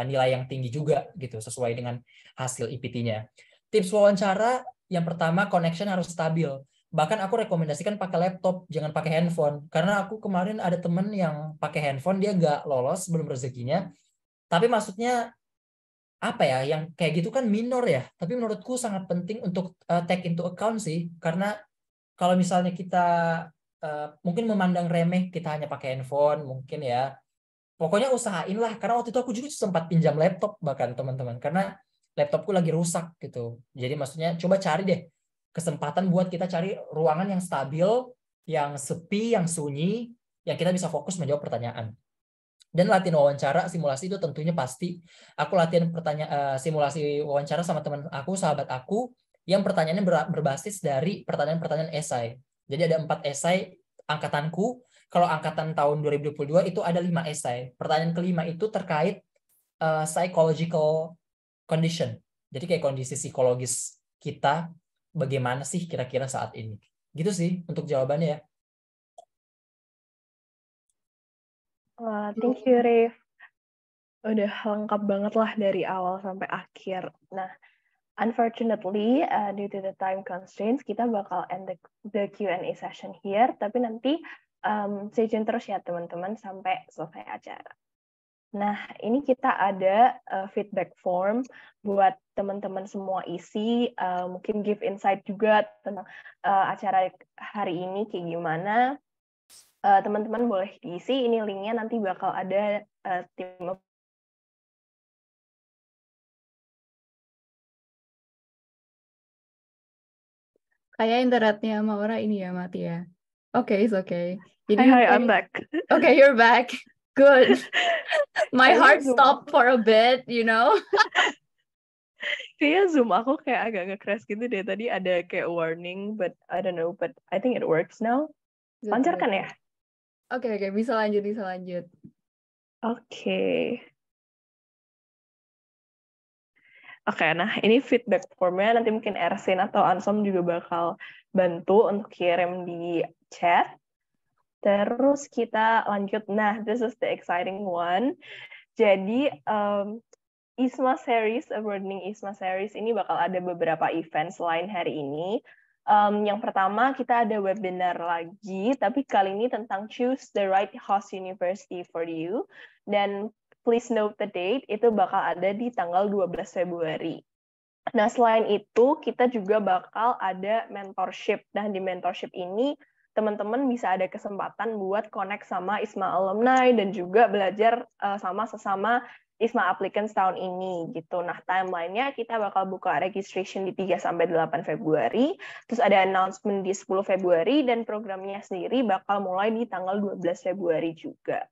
nilai yang tinggi juga gitu, sesuai dengan hasil EPT-nya. Tips wawancara, yang pertama connection harus stabil. Bahkan aku rekomendasikan pakai laptop, jangan pakai handphone. Karena aku kemarin ada temen yang pakai handphone, dia nggak lolos belum rezekinya. Tapi maksudnya apa ya, yang kayak gitu kan minor ya. Tapi menurutku sangat penting untuk take into account sih. Karena kalau misalnya kita mungkin memandang remeh, kita hanya pakai handphone, mungkin ya. Pokoknya usahain lah. Karena waktu itu aku juga sempat pinjam laptop bahkan teman-teman. Karena laptopku lagi rusak gitu. Jadi maksudnya coba cari deh kesempatan buat kita cari ruangan yang stabil, yang sepi, yang sunyi, yang kita bisa fokus menjawab pertanyaan. Dan latihan wawancara, simulasi itu tentunya pasti. Aku latihan simulasi wawancara sama teman aku, sahabat aku, yang pertanyaannya berbasis dari pertanyaan-pertanyaan esai. Jadi ada 4 esai angkatanku. Kalau angkatan tahun 2022 itu ada 5 esai. Pertanyaan kelima itu terkait psychological condition. Jadi kayak kondisi psikologis kita bagaimana sih kira-kira saat ini. Gitu sih untuk jawabannya ya. Thank you, Rif. Udah lengkap banget lah dari awal sampai akhir. Nah, unfortunately, due to the time constraints, kita bakal end the Q&A session here. Tapi nanti stay tune terus ya teman-teman sampai selesai acara. Nah, ini kita ada feedback form buat teman-teman semua isi. Mungkin give insight juga tentang acara hari ini kayak gimana. Teman-teman boleh diisi, ini linknya nanti bakal ada tim. Kayak internetnya Maura ini ya mati ya. Okay, it's okay. Jadi Hi, I'm back. Okay, you're back. Good. My heart stopped for a bit, you know. Kayaknya Zoom aku kayak agak nge-crash gitu deh. Tadi ada kayak warning, but I don't know. But I think it works now. Lancar kan ya? Oke, bisa lanjut. Oke, nah ini feedback formnya. Nanti mungkin Ersin atau Ansom juga bakal bantu untuk kirim di chat. Terus kita lanjut. Nah, this is the exciting one. Jadi, ISMA Series, Broadening ISMA Series ini bakal ada beberapa event selain hari ini. Yang pertama, kita ada webinar lagi, tapi kali ini tentang Choose the Right Host University for You. Dan please note the date, itu bakal ada di tanggal 12 Februari. Nah, selain itu, kita juga bakal ada mentorship. Nah, di mentorship ini, teman-teman bisa ada kesempatan buat connect sama ISMA alumni dan juga belajar sama sesama ISMA applicants tahun ini gitu. Nah, timeline-nya kita bakal buka registration di 3-8 Februari, terus ada announcement di 10 Februari, dan programnya sendiri bakal mulai di tanggal 12 Februari juga.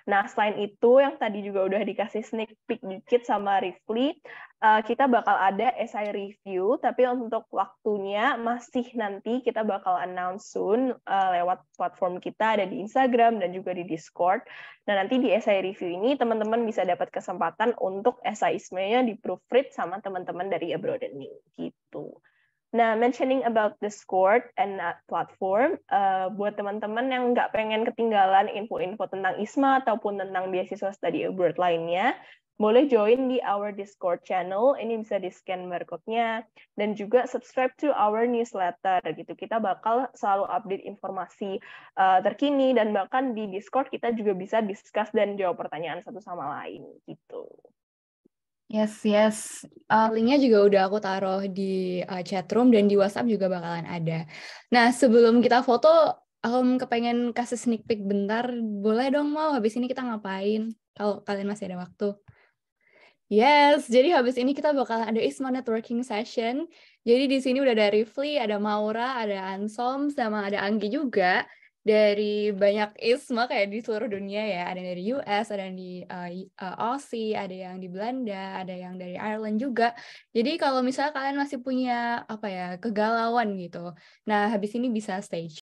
Nah, selain itu, yang tadi juga udah dikasih sneak peek dikit sama Rifli, kita bakal ada essay review, tapi untuk waktunya masih nanti kita bakal announce soon lewat platform kita, ada di Instagram dan juga di Discord. Nah, nanti di essay review ini, teman-teman bisa dapat kesempatan untuk essay-nya di-proofread sama teman-teman dari Broadening, gitu. Nah, mentioning about Discord and platform, buat teman-teman yang nggak pengen ketinggalan info-info tentang ISMA ataupun tentang beasiswa study abroad lainnya, boleh join di our Discord channel. Ini bisa di-scan barcode-nya, dan juga subscribe to our newsletter gitu. Kita bakal selalu update informasi terkini, dan bahkan di Discord kita juga bisa discuss dan jawab pertanyaan satu sama lain gitu. Yes. Linknya juga udah aku taruh di chatroom dan di WhatsApp juga bakalan ada. Nah, sebelum kita foto, aku kepengen kasih sneak peek bentar. Boleh dong, Mau? Habis ini kita ngapain? Kalau kalian masih ada waktu. Yes, jadi habis ini kita bakalan ada ISMA networking session. Jadi di sini udah ada Rifli, ada Maura, ada Ansom, sama ada Anggi juga. dari banyak ISMA kayak di seluruh dunia ya. Ada yang dari US, ada yang di Aussie, ada yang di Belanda, ada yang dari Ireland juga. Jadi kalau misalnya kalian masih punya apa ya kegalauan gitu, nah habis ini bisa stay